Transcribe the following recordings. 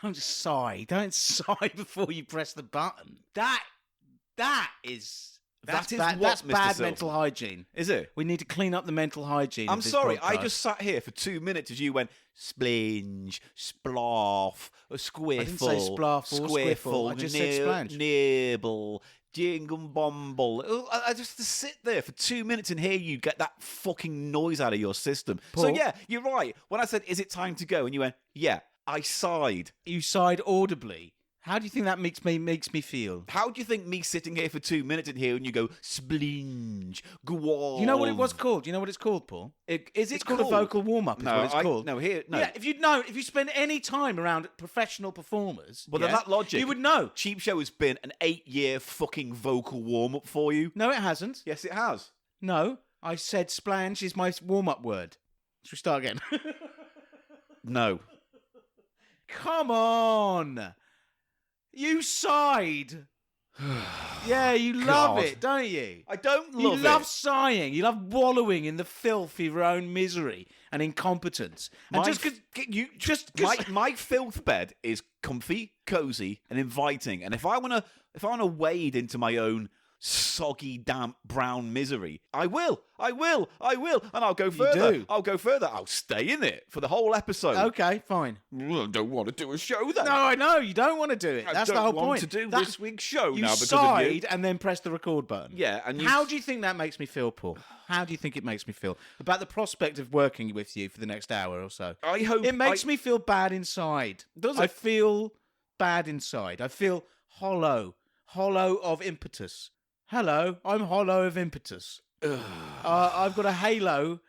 Don't sigh. Don't sigh before you press the button. That's bad. That's bad mental hygiene. Is it? We need to clean up the mental hygiene. I'm of this sorry. podcast. I just sat here for 2 minutes as you went splinge, splarf, squiffle. I didn't say splaff or squiffle. I just said splange. Nibble, jingle bumble. I just sit there for 2 minutes and hear you get that fucking noise out of your system. Paul? So yeah, you're right. When I said, "Is it time to go?" and you went, "Yeah," I sighed. You sighed audibly. How do you think that makes me feel? How do you think me sitting here for 2 minutes in here and you go splinge, guav? You know what it was called? You know what it's called, Paul? It's called a vocal warm-up. No, what it's called. No. Yeah, if you spend any time around professional performers, Well, then that logic, you would know. Cheap Show has been an 8-year fucking vocal warm-up for you. No, it hasn't. Yes, it has. No, I said splange is my warm-up word. Should we start again? No. Come on. You sighed. Yeah, you love it, don't you? I don't love it. You love sighing. You love wallowing in the filth of your own misery and incompetence. And my filth bed is comfy, cozy, and inviting. And if I wanna wade into my own soggy, damp, brown misery, I will, and I'll go further. do. I'll go further. I'll stay in it for the whole episode. Okay, fine. I don't want to do a show then. No, I know you don't want to do it. That's the whole point. I don't want to do this week's show you now because sighed of you. and then pressed the record button. Yeah, and how do you think that makes me feel, Paul? How do you think it makes me feel about the prospect of working with you for the next hour or so? I hope it makes me feel bad inside. Does it? I feel bad inside. I feel hollow of impetus. Hello, I'm hollow of impetus. I've got a halo.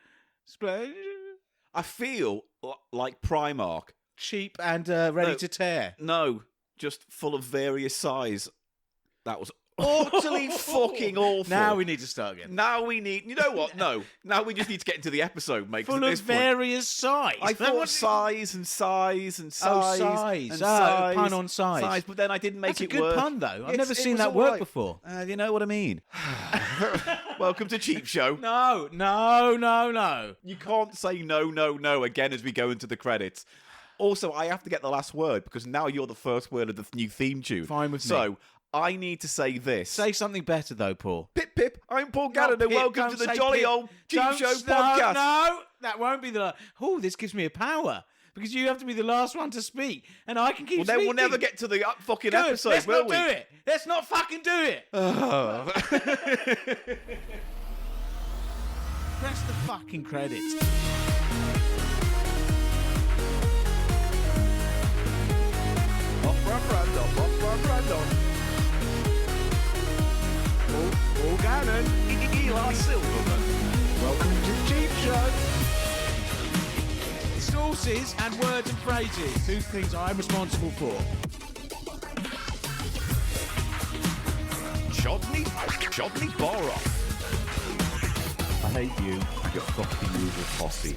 I feel like Primark. Cheap and ready to tear. No, just full of various size. That was utterly fucking awful. Now we need to start again. You know what? No. Now we just need to get into the episode, mate. Full of various size. I thought size and size and size. Oh, size. And size. Pun on size. But then I didn't make it work. That's a good pun, though. I've never seen that work before. You know what I mean? Welcome to Cheap Show. No. You can't say no again as we go into the credits. Also, I have to get the last word because now you're the first word of the new theme tune. Fine with me. So, I need to say this. Say something better, though, Paul. Pip, pip. I'm Paul Gannon, and welcome to the jolly old Cheap Show podcast. No, that won't be the last. Oh, this gives me a power. Because you have to be the last one to speak, and I can keep speaking. Then we'll never get to the fucking episode, will we? Let's not do it. Let's not fucking do it. Oh. Press the fucking credits. Paul Gannon, Eli Silverman. Welcome to Cheap Show. Sources and words and phrases. Two things I'm responsible for. Chodney Borough. I hate you and your fucking usual posse.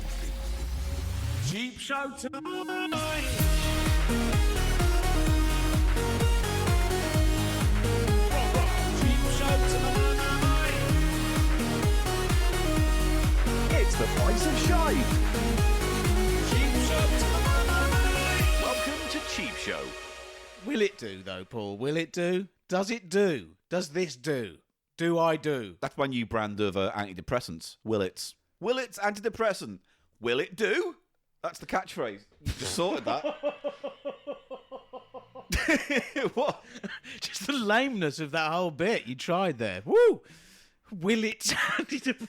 Cheap Show time. It's the price of shite. Welcome to Cheap Show. Will it do, though, Paul? Will it do? Does it do? Does this do? Do I do? That's my new brand of antidepressants. Willits antidepressant. Will it do? That's the catchphrase. You just sorted that. What? Just the lameness of that whole bit you tried there. Woo! Will it antidepressants?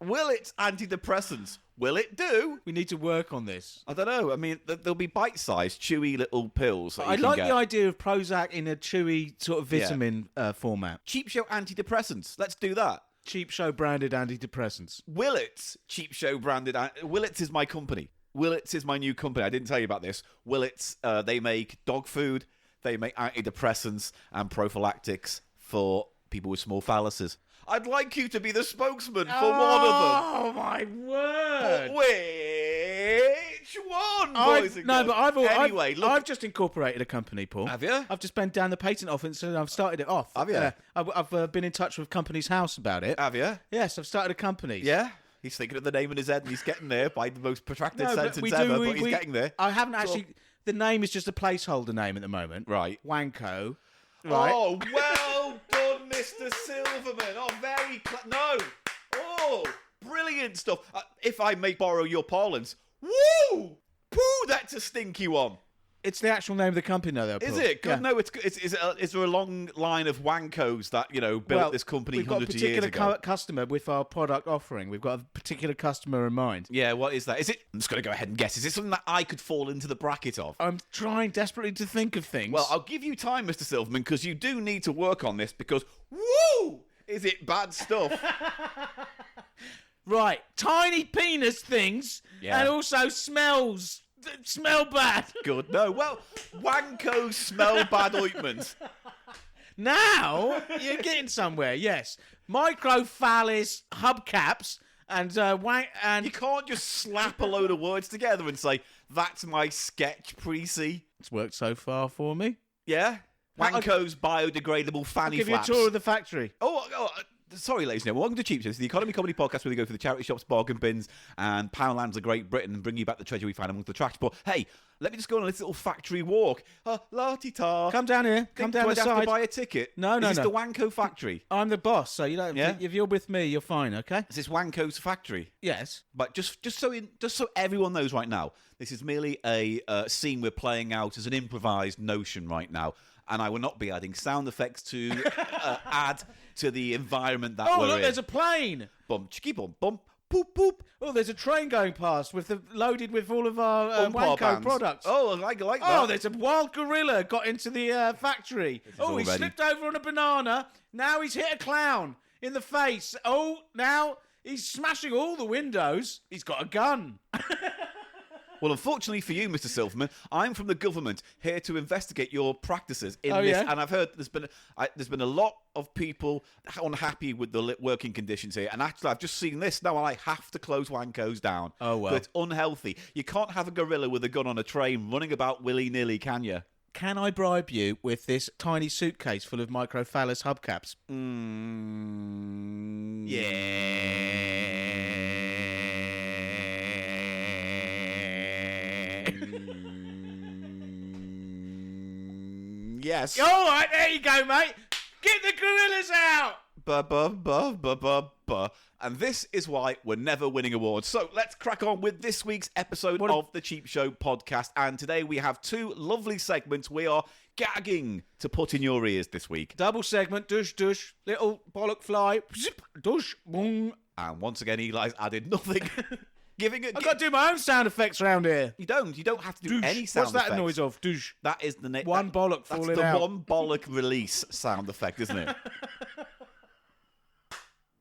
Willits antidepressants. Will it do? We need to work on this. I don't know. I mean, there'll be bite-sized, chewy little pills. I like the idea of Prozac in a chewy sort of vitamin format. Cheap Show antidepressants. Let's do that. Cheap Show branded antidepressants. Willits Cheap Show branded. Willits is my company. Willits is my new company. I didn't tell you about this. Willits, they make dog food, they make antidepressants and prophylactics for people with small phalluses. I'd like you to be the spokesman for one of them. Oh, my word. But which one, boys and girls? I've just incorporated a company, Paul. Have you? I've just been down the patent office and I've started it off. Have you? I've been in touch with Company's House about it. Have you? Yes, I've started a company. Yeah? He's thinking of the name in his head and he's getting there by the most protracted sentence but ever, but he's getting there. I haven't actually the name is just a placeholder name at the moment. Right. Wanko. Right. Oh, well done, Mr. Silverman. Oh, very no. Oh, brilliant stuff. If I may borrow your parlance, woo! Poo, that's a stinky one. It's the actual name of the company, though. Is Paul. it? God, Yeah. no, is there a long line of wankos that, built this company we've got a hundreds of years particular ago? customer with our product offering. We've got a particular customer in mind. Yeah, what is that? Is it? I'm just going to go ahead and guess. Is it something that I could fall into the bracket of? I'm trying desperately to think of things. Well, I'll give you time, Mr. Silverman, because you do need to work on this because, woo! Is it bad stuff? Right. Tiny penis things Yeah. and also smell bad. Good. No. Well, Wanko smell bad ointment. Now you're getting somewhere. Yes. Microphallus hubcaps and You can't just slap a load of words together and say, that's my sketch pre-C. it's worked so far for me. Yeah? Wanko's biodegradable fanny Give you a flaps. tour of the factory. Sorry, ladies and gentlemen. Welcome to Cheap Chaps, the economy comedy podcast where we go through the charity shops, bargain bins, and Poundlands of Great Britain and bring you back the treasure we find amongst the trash. But hey, let me just go on a little factory walk. La-ti-ta. Come down here. Come down the Do I have to side. buy a ticket? No, no, Is this no. the Wanko factory? I'm the boss, so you don't. Yeah? If you're with me, you're fine. Okay. Is this Wanko's factory? Yes. But just so everyone knows right now, this is merely a scene we're playing out as an improvised notion right now. And I will not be adding sound effects to add to the environment that Oh, we're look, in. there's a plane. Bump, chicky, bump, bump, poop, poop. Oh, there's a train going past loaded with all of our Umpar Wanko bands. products. Oh, I like that. Oh, there's a wild gorilla got into the factory. Oh, he already- slipped over on a banana. Now he's hit a clown in the face. Oh, now he's smashing all the windows. He's got a gun. Well, unfortunately for you, Mr. Silverman, I'm from the government here to investigate your practices in Oh, this, yeah? and I've heard there's been a lot of people unhappy with the working conditions here, and actually I've just seen this now, and I have to close Wanko's down. Oh, well. It's unhealthy. You can't have a gorilla with a gun on a train running about willy-nilly, can you? Can I bribe you with this tiny suitcase full of microphallus hubcaps? Yes. All right, there you go, mate. Get the gorillas out. And this is why we're never winning awards. So let's crack on with this week's episode of the Cheap Show podcast. And today we have two lovely segments we are gagging to put in your ears this week. Double segment, dush, dush, little bollock fly, zip, dush, boom. And once again, Eli's added nothing. Giving it. I've got to do my own sound effects around here. You don't have to do Douche. any sound What's that effects. noise of? Douche. That is the name. One bollock That's falling the out. one bollock release sound effect, isn't it?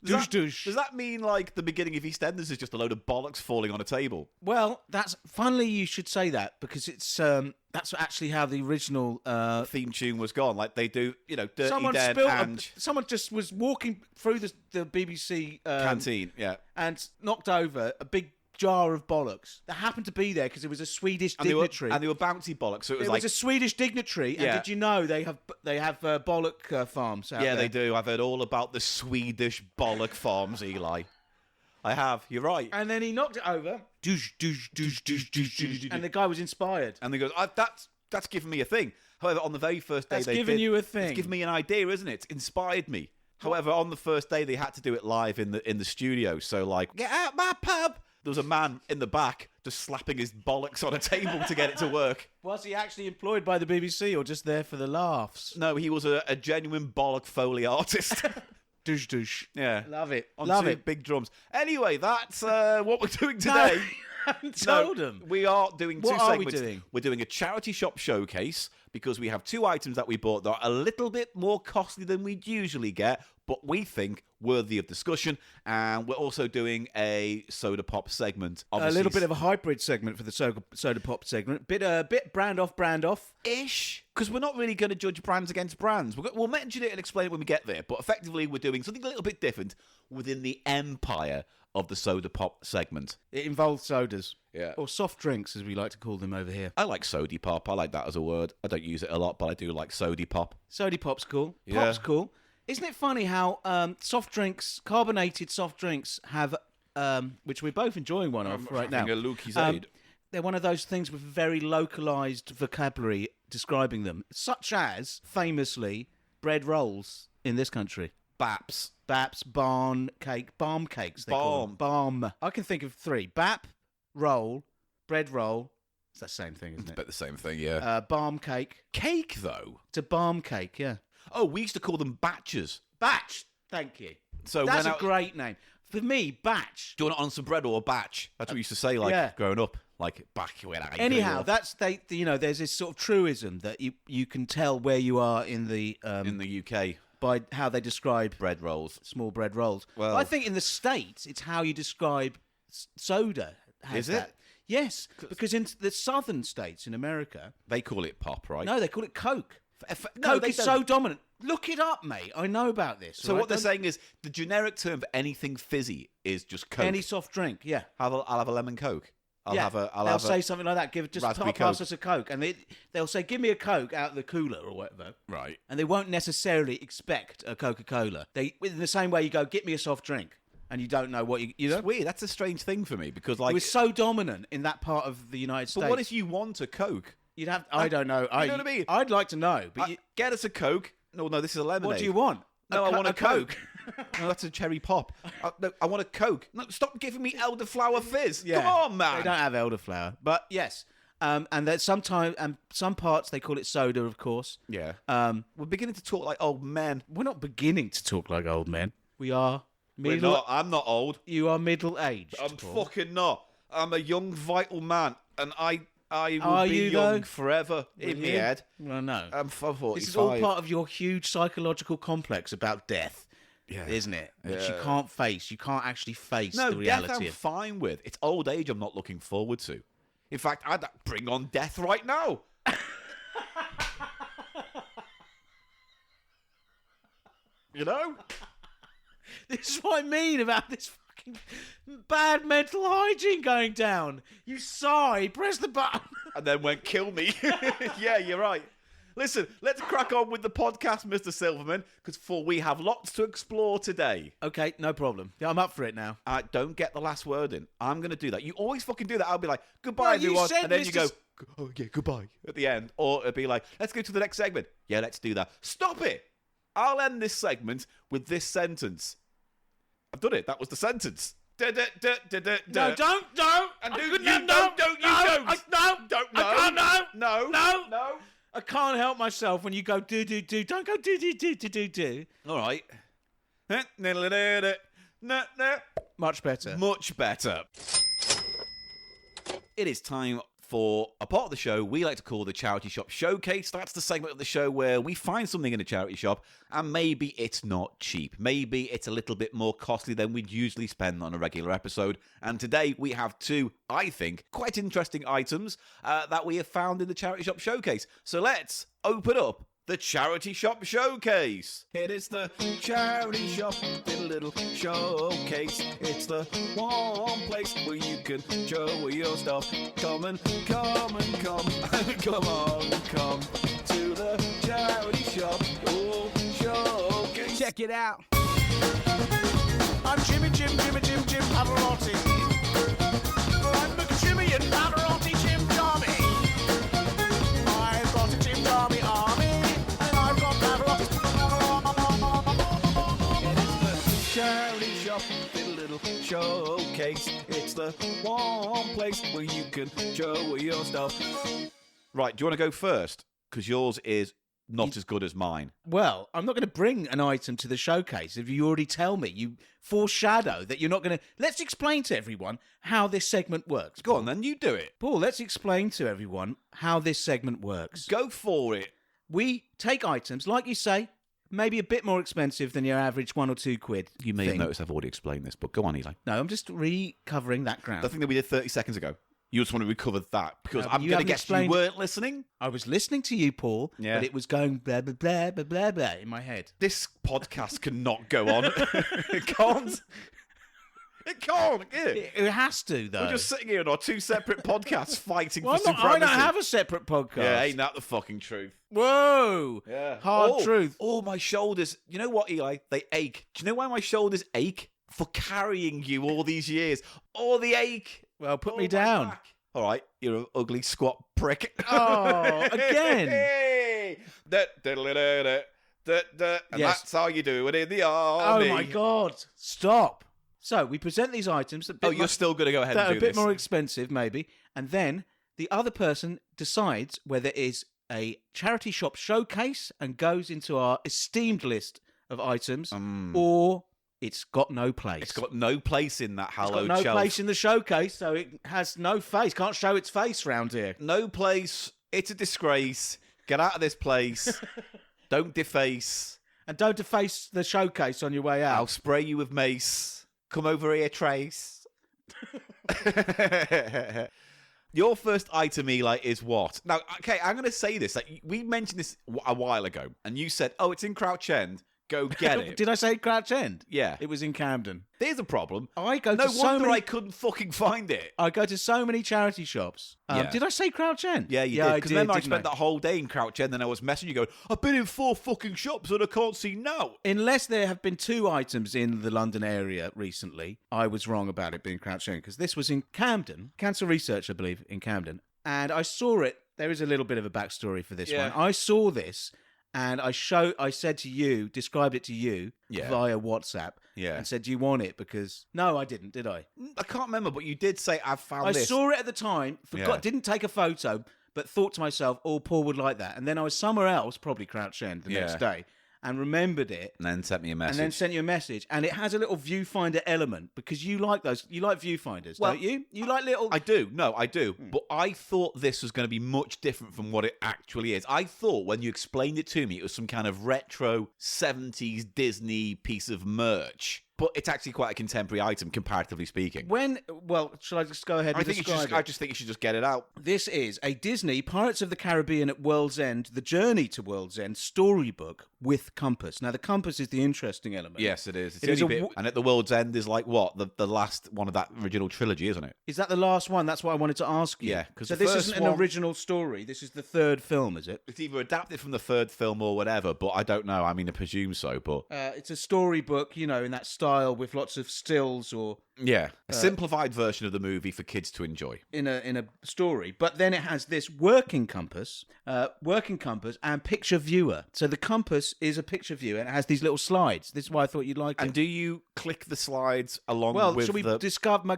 Douche, douche. Does that mean like the beginning of EastEnders is just a load of bollocks falling on a table? Well, that's funnily you should say that because it's that's actually how the original Theme tune was gone. Like they do, Dirty someone Dead spilled. and Someone just was walking through the BBC Canteen. Yeah. and knocked over a big jar of bollocks that happened to be there because it was a Swedish And dignitary. they were bouncy bollocks. So it was It like, was a Swedish dignitary, and Yeah. did you know they have bollock farms out yeah, there? they do. I've heard all about the Swedish bollock farms, Eli. I have. You're right. And then he knocked it over, douche, douche, douche, douche, douche, douche, and the guy was inspired. And they goes, that's given me a thing. However, on the very first day That's they given did, you a thing. It's given me an idea, isn't it? It's inspired me. However, on the first day they had to do it live in the studio. So like, get out my pub. There was a man in the back just slapping his bollocks on a table to get it to work. Was he actually employed by the BBC or just there for the laughs? No, he was a genuine bollock Foley artist. Douche, douche. Yeah. Love it. On Love two it. big drums. Anyway, that's what we're doing today. I haven't told him. We are doing two What are we segments. doing? We're doing a charity shop showcase because we have two items that we bought that are a little bit more costly than we'd usually get, but we think worthy of discussion. And we're also doing a soda pop segment. A little bit of a hybrid segment for the soda pop segment. Bit brand off. ish, because we're not really going to judge brands against brands. We'll mention it and explain it when we get there, but effectively we're doing something a little bit different within the empire of the soda pop segment. It involves sodas. Yeah. Or soft drinks, as we like to call them over here. I like sody pop. I like that as a word. I don't use it a lot, but I do like sody pop. Sody pop's cool. Yeah. Pop's cool. Isn't it funny how soft drinks, carbonated soft drinks, have, which we're both enjoying one of right now. Having a Lukey's Aid. they're one of those things with very localized vocabulary describing them, such as, famously, bread rolls in this country. Baps. Baps, barn cake, balm cakes. They call them. Balm. I can think of 3. Bap, roll, bread roll. It's the same thing, isn't it? But the same thing, yeah. Balm cake. Cake, though? It's a balm cake, yeah. Oh, we used to call them batches. Batch. Thank you. So That's a great name. For me, batch. Do you want it on some bread or a batch? That's what we used to say, growing up. Like, back when I Anyhow, there's this sort of truism that you can tell where you are in the UK by how they describe bread rolls, small bread rolls. Well, I think in the States, it's how you describe soda. Is it? Yes, because in the southern states in America, they call it pop, right? No, they call it Coke. No, Coke is so dominant. Look it up, mate. I know about this. So what they're saying is the generic term for anything fizzy is just Coke. Any soft drink, yeah. I'll have a lemon Coke. They'll say something like that. Pass us a Coke, and they'll say, "Give me a Coke out of the cooler or whatever." Right. And they won't necessarily expect a Coca-Cola. They, in the same way, you go, "Get me a soft drink," and you don't know what you know. It's weird. That's a strange thing for me because it was so dominant in that part of the United States. But what if you want a Coke? You'd have. I don't know. You know what I mean? I'd like to know. But get us a Coke. No, this is a lemonade. What do you want? No, I want a Coke. No, that's a cherry pop. I want a Coke. No, stop giving me elderflower fizz. Yeah. Come on, man. They don't have elderflower, but yes. And that sometimes, some parts they call it soda, of course. Yeah. We're beginning to talk like old men. We're not beginning to talk like old men. We are middle. We're not. I'm not old. You are middle-aged. I'm Paul. fucking not. I'm a young, vital man, and I will Are be you, young though? forever in my head. Well, no. I'm 45. This is all part of your huge psychological complex about death. Yeah. Isn't it? Which Yeah. you can't face. You can't actually face No, the reality death I'm of. fine with. It's old age I'm not looking forward to. In fact, I'd bring on death right now. You know? This is what I mean about this fucking bad mental hygiene going down. You sigh, press the button. And then went, kill me. Yeah, you're right. Listen, let's crack on with the podcast, Mr. Silverman, because we have lots to explore today. Okay, no problem. Yeah, I'm up for it now. Don't get the last word in. I'm going to do that. You always fucking do that. I'll be like, goodbye, Well, you everyone. said And then Mr. you go, oh, yeah, goodbye at the end. Or it'll be like, let's go to the next segment. Yeah, let's do that. Stop it. I'll end this segment with this sentence. I've done it. That was the sentence. No, don't. And I don't couldn't you have- don't. No, I can't, No. no. I can't help myself when you go do. Don't go do. All right. Much better. Much better. It is time for a part of the show we like to call the Charity Shop Showcase. That's the segment of the show where we find something in a charity shop and maybe it's not cheap. Maybe it's a little bit more costly than we'd usually spend on a regular episode. And today we have 2, I think, quite interesting items that we have found in the Charity Shop Showcase. So let's open up the Charity Shop Showcase. It is the Charity Shop, little showcase. It's the one place where you can show your stuff. Come on, come to the Charity Shop Showcase. Check it out. I'm Jim Pavarotti. I'm the Jimmy and Pavarotti Jim Darby. I've got a Jim Darby army, and I've got Pavarotti. It's the Charity Shop, little showcase. It's the one place where you can show your stuff. Right, do you want to go first? Because yours is not as good as mine. Well, I'm not going to bring an item to the showcase if you already tell me. You foreshadow that you're not going to... Let's explain to everyone how this segment works. Go on, then, you do it. Paul, let's explain to everyone how this segment works. Go for it. We take items, like you say, maybe a bit more expensive than your average £1 or £2. You may have thing. noticed I've already explained this, but go on, Eli. No, I'm just recovering that ground. The thing that we did 30 seconds ago. You just want to recover that because No, but I'm you going to haven't guess explained- you weren't listening. I was listening to you, Paul, Yeah. but it was going blah, blah, blah, blah, blah, blah in my head. This podcast cannot go on. It can't. It can't. It has to, though. We're just sitting here on our 2 separate podcasts fighting well, for I supremacy. don't have a separate podcast. Yeah, ain't that the fucking truth? Whoa. Yeah. Hard truth. Oh, my shoulders. You know what, Eli? They ache. Do you know why my shoulders ache? For carrying you all these years. All the ache. Well, put Oh, me my down. back. All right, you're an ugly squat prick. Oh, again. Hey! And Yes. that's how you do it in the army. Oh my God! Stop. So we present these items. Oh, you're still going to go ahead that and are do a bit this? more expensive, maybe, and then the other person decides whether it is a charity shop showcase and goes into our esteemed list of items, or it's got no place. It's got no place in that It's hallowed got no shelf. place in the showcase, so it has no face. Can't show its face round here. No place. It's a disgrace. Get out of this place. Don't deface. And don't deface the showcase on your way out. I'll spray you with mace. Come over here, Trace. Your first item, Eli, is what? Now, okay, I'm going to say this. Like, we mentioned this a while ago, and you said, oh, it's in Crouch End. Go get it. Did I say Crouch End? Yeah. It was in Camden. There's a problem. I go No to so wonder many... I couldn't fucking find it. I go to so many charity shops. Yeah. Did I say Crouch End? Yeah, you did. Because remember, I didn't spent that whole day in Crouch End, and I was messaging you going, I've been in 4 fucking shops and I can't see now. Unless there have been 2 items in the London area recently, I was wrong about it being Crouch End, because this was in Camden, Cancer Research, I believe, in Camden, and I saw it. There is a little bit of a backstory for this Yeah. one. I saw this, and I said to you, described it to you Yeah. via WhatsApp, Yeah. and said, do you want it? Because, no, I didn't, did I? I can't remember, but you did say, I've found I this. saw it at the time, forgot, Yeah. didn't take a photo, but thought to myself, oh, Paul would like that. And then I was somewhere else, probably Crouch End, the Yeah. next day, and remembered it, And then sent me a message. and then sent you a message. And it has a little viewfinder element, because you like those. You like viewfinders, Well, don't you? You like little... I do. No, I do. But I thought this was going to be much different from what it actually is. I thought when you explained it to me, it was some kind of retro 70s Disney piece of merch. But it's actually quite a contemporary item, comparatively speaking. Well, shall I just go ahead and describe it? I just think you should just get it out. This is a Disney Pirates of the Caribbean at World's End, The Journey to World's End storybook with compass. Now, the compass is the interesting element. Yes, it is. It's It the is only a bit. And at the World's End is like what? The last one of that original trilogy, isn't it? Is that the last one? That's what I wanted to ask you. Yeah, 'cause so the this first isn't an one- original story. This is the 3rd film, is it? It's either adapted from the 3rd film or whatever, but I don't know. I mean, I presume so, but... It's a storybook, in that style with lots of stills or yeah, a simplified version of the movie for kids to enjoy. in a story. But then it has this working compass and picture viewer. So the compass is a picture viewer and it has these little slides. This is why I thought you'd like And it. do you click the slides along Well, with should we the...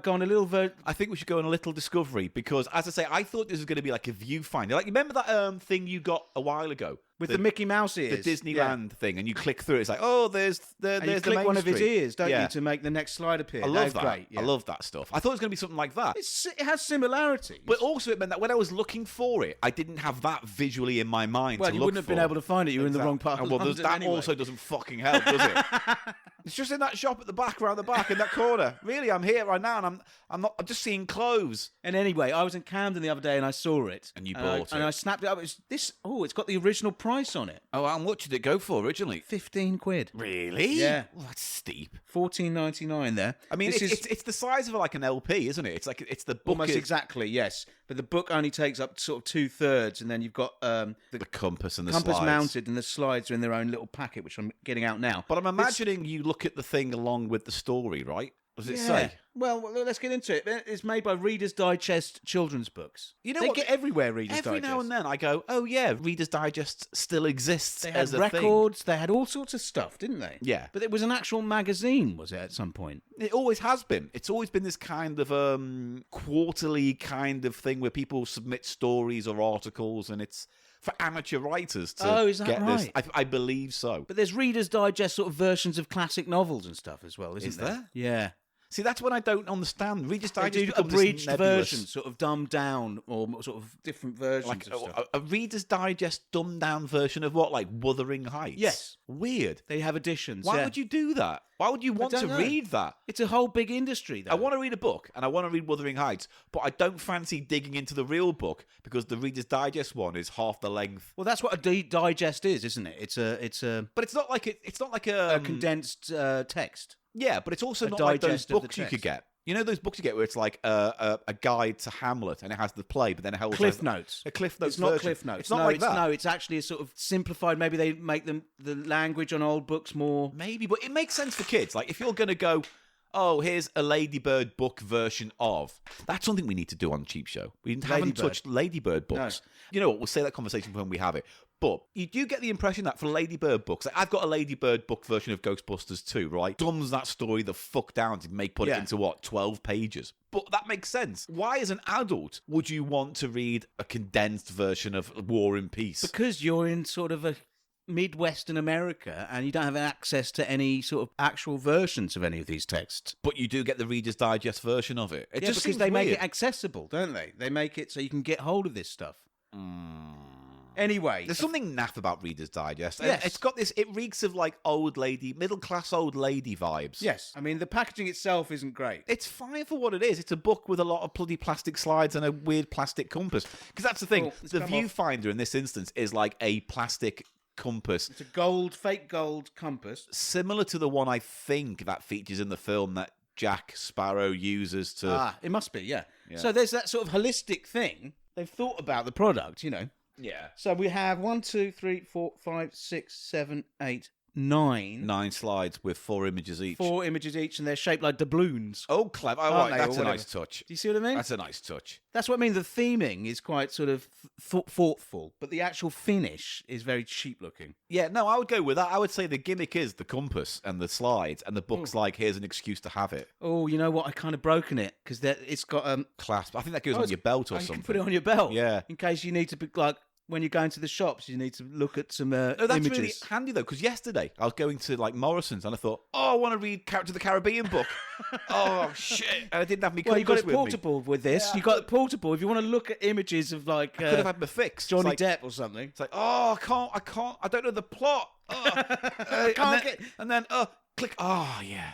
go on a little I think we should go on a little discovery because, as I say, I thought this was going to be like a viewfinder. Like, you remember that thing you got a while ago? with the Mickey Mouse ears? The Disneyland thing, and you click through it. It's like, oh, there's And you the click Main one of his Street. ears, don't Yeah. you, to make the next slide appear. I love That's that. Great, yeah. I love that stuff. I thought it was going to be something like that. It has similarities. But also, it meant that when I was looking for it, I didn't have that visually in my mind well, to you look wouldn't have been for. able to find it. You were in the wrong part of Well, London that anyway. also doesn't fucking help, does it? It's just in that shop at the back, around the back, in that corner. Really, I'm here right now, and I'm just seeing clothes. And anyway, I was in Camden the other day and I saw it. And you I- bought And it. I snapped it up. It's got the original price on it. Oh, how much did it go for originally? 15 quid. Really? Yeah. Well, that's steep. 14.99 there. I mean, This it's the size of like an LP, isn't it? It's like it's the book almost is exactly, yes. But the book only takes up sort of 2/3, and then you've got the the compass and the compass slides. mounted, and the slides are in their own little packet, which I'm getting out now. But I'm imagining you look at the thing along with the story, right? Does it say? Well, let's get into it. It's made by Reader's Digest children's books. You know they what? get everywhere. Reader's Every Digest. now and then I go, oh yeah, Reader's Digest still exists They as had a thing. records. They had all sorts of stuff, didn't they? Yeah. But it was an actual magazine, was it? At some point. It always has been. It's always been this kind of quarterly kind of thing where people submit stories or articles, and it's for amateur writers to Oh, is that get this. right? I believe so. But there's Reader's Digest sort of versions of classic novels and stuff as well, isn't Is there? there? Yeah. See, that's what I don't understand. Reader's They Digest do becomes this abridged nebulous- versions, sort of dumbed down, or sort of different versions like of stuff. a Reader's Digest dumbed down version of what, like Wuthering Heights? Yes. Weird. They have editions. Why yeah. would you do that? Why would you want don't to know. read that? It's a whole big industry, though. I want to read a book and I want to read Wuthering Heights, but I don't fancy digging into the real book because the Reader's Digest one is half the length. Well, that's what a digest is, isn't it? It's a But it's not like a condensed text. yeah, but it's also a not like those digest of the books you could text. get. You know those books you get where it's like a guide to Hamlet and it has the play, but then it holds Cliff Notes. A Cliff Notes It's not version. Cliff Notes. It's not no, like it's, that. No, it's actually a sort of simplified. Maybe they make the language on old books more. Maybe, but it makes sense for kids. Like if you're going to go, oh, here's a Ladybird book version of. That's something we need to do on Cheap Show. We haven't Ladybird. touched Ladybird books. No. You know what? We'll say that conversation when we have it. But you do get the impression that for Ladybird books, like I've got a Ladybird book version of Ghostbusters too, right? Dumbs that story the fuck down to put it into 12 pages. But that makes sense. Why, as an adult, would you want to read a condensed version of War and Peace? Because you're in sort of a Midwestern America and you don't have access to any sort of actual versions of any of these texts. But you do get the Reader's Digest version of it. It just because seems they make weird. it accessible, don't they? They make it so you can get hold of this stuff. Anyway, There's something naff about Reader's Digest. Yes. It's got this, it reeks of like middle-class old lady vibes. yes. I mean, the packaging itself isn't great. It's fine for what it is. It's a book with a lot of bloody plastic slides and a weird plastic compass. Because that's the thing. Oh, it's The come off. viewfinder in this instance is like a plastic compass, It's a fake gold compass. similar to the one I think that features in the film that Jack Sparrow uses to... It must be, yeah. Yeah. So there's that sort of holistic thing. They've thought about the product, you know. Yeah. So we have 1, 2, 3, 4, 5, 6, 7, 8, 9. 9 slides with 4 images each. 4 images each, and they're shaped like doubloons. Oh, clever. Oh, Aren't right. they, or That's a whatever? nice touch. Do you see what I mean? That's a nice touch. That's what I mean. The theming is quite sort of thoughtful, but the actual finish is very cheap looking. Yeah, no, I would go with that. I would say the gimmick is the compass and the slides, and the book's like, here's an excuse to have it. Oh, you know what? I kind of broken it because it's got Clasp. I think that goes on your belt or you something. can put it on your belt. Yeah. In case you need to be like when you're going to the shops, you need to look at some No, that's images. really handy though, because yesterday I was going to like Morrison's and I thought, oh, I want to read Character of the Caribbean book. Oh shit! And I didn't have my Well, you got compass it with me. portable with this. Yeah, you got it portable if you want to look at images of like I could have had my fix. Johnny It's like, Depp or something. It's like, oh, I can't, I don't know the plot. And then, click. Oh yeah.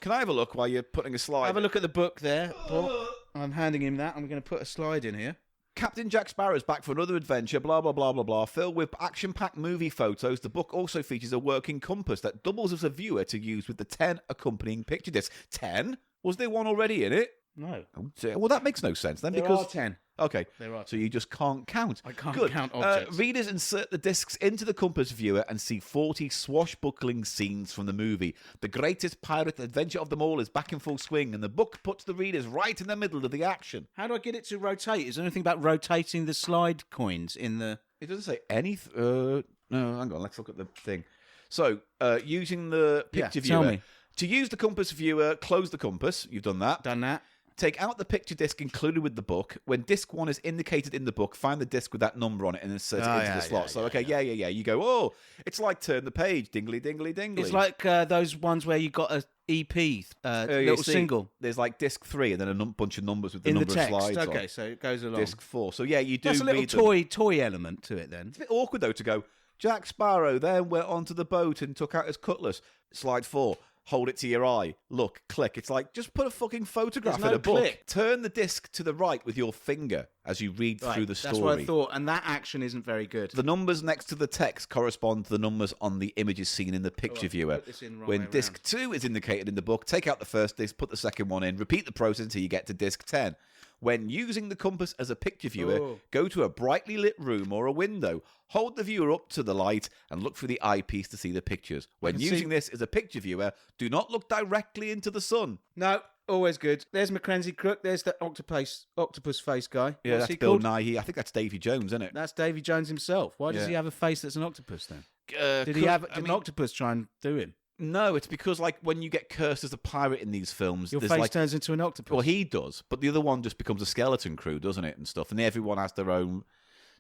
Can I have a look while you're putting a slide? Have a look at the book there, Paul. I'm handing him that. I'm going to put a slide in here. Captain Jack Sparrow's back for another adventure, blah, blah, blah, blah, blah. Filled with action-packed movie photos, the book also features a working compass that doubles as a viewer to use with the 10 accompanying picture discs. 10? Was there one already in it? No. Oh, dear. Well, that makes no sense then, There because... are 10. Okay, There are so you just can't count. I can't Good. count objects. Readers insert the discs into the compass viewer and see 40 swashbuckling scenes from the movie. The greatest pirate adventure of them all is back in full swing, and the book puts the readers right in the middle of the action. How do I get it to rotate? Is there anything about rotating the slide coins in the... It doesn't say anything. No, hang on. Let's look at the thing. So, using the picture tell viewer. me. To use the compass viewer, close the compass. You've done that. Done that? Take out the picture disc included with the book. When disc 1 is indicated in the book, find the disc with that number on it and insert it into the slot. Yeah. You go, oh, it's like turn the page, dingly, dingly, dingly. It's like those ones where you got a EP, you little see, single. There's like disc 3 and then a bunch of numbers with the In the number text. of slides on. Okay, so it goes along. Disc 4. So yeah, you do That's a little read them. toy element to it then. It's a bit awkward though to go, Jack Sparrow then went onto the boat and took out his cutlass. Slide 4. Hold it to your eye. Look, click. It's like, just put a fucking photograph There's in no a book. click. Turn the disc to the right with your finger as you read through the story. That's what I thought, and that action isn't very good. The numbers next to the text correspond to the numbers on the images seen in the picture viewer. put this in wrong When way disc round. 2 is indicated in the book, take out the first disc, put the second one in, repeat the process until you get to disc 10. When using the compass as a picture viewer, go to a brightly lit room or a window. Hold the viewer up to the light and look through the eyepiece to see the pictures. When using this as a picture viewer, do not look directly into the sun. No, always good. There's Mackenzie Crook. There's the octopus face guy. Yeah, What's that's he Bill called? Nighy. I think that's Davy Jones, isn't it? That's Davy Jones himself. Why does Yeah. he have a face that's an octopus then? Did Did an octopus try and do him? No, it's because like when you get cursed as a pirate in these films, Your there's face like turns into an octopus. well, he does, but the other one just becomes a skeleton crew, doesn't it, and stuff. And everyone has their own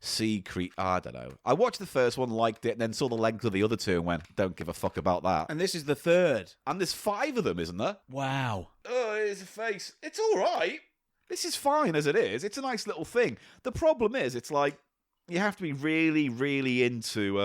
sea creep. I don't know. I watched the first one, liked it, and then saw the length of the other two and went, "Don't give a fuck about that." And this is the third. And there's 5 of them, isn't there? Wow. Oh, here's a face. It's all right. This is fine as it is. It's a nice little thing. The problem is, it's like you have to be really, really into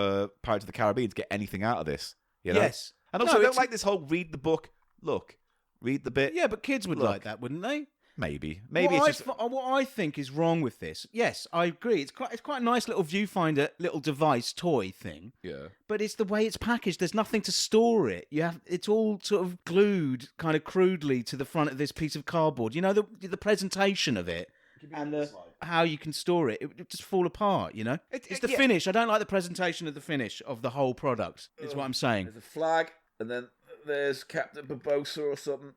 Pirates of the Caribbean to get anything out of this. You know? Yes. And also, No, I don't it's- like this whole read the book. Look, read the bit. Yeah, but kids would Look. like that, wouldn't they? Maybe What it's just. what I think is wrong with this. Yes, I agree. It's quite a nice little viewfinder, little device, toy thing. Yeah. But it's the way it's packaged. There's nothing to store it. It's all sort of glued, kind of crudely, to the front of this piece of cardboard. You know, the presentation of it and how you can store it. It would just fall apart. You know, it's the yeah. finish. I don't like the presentation of the finish of the whole product. Is what I'm saying. There's a flag, and then there's Captain Barbosa or something.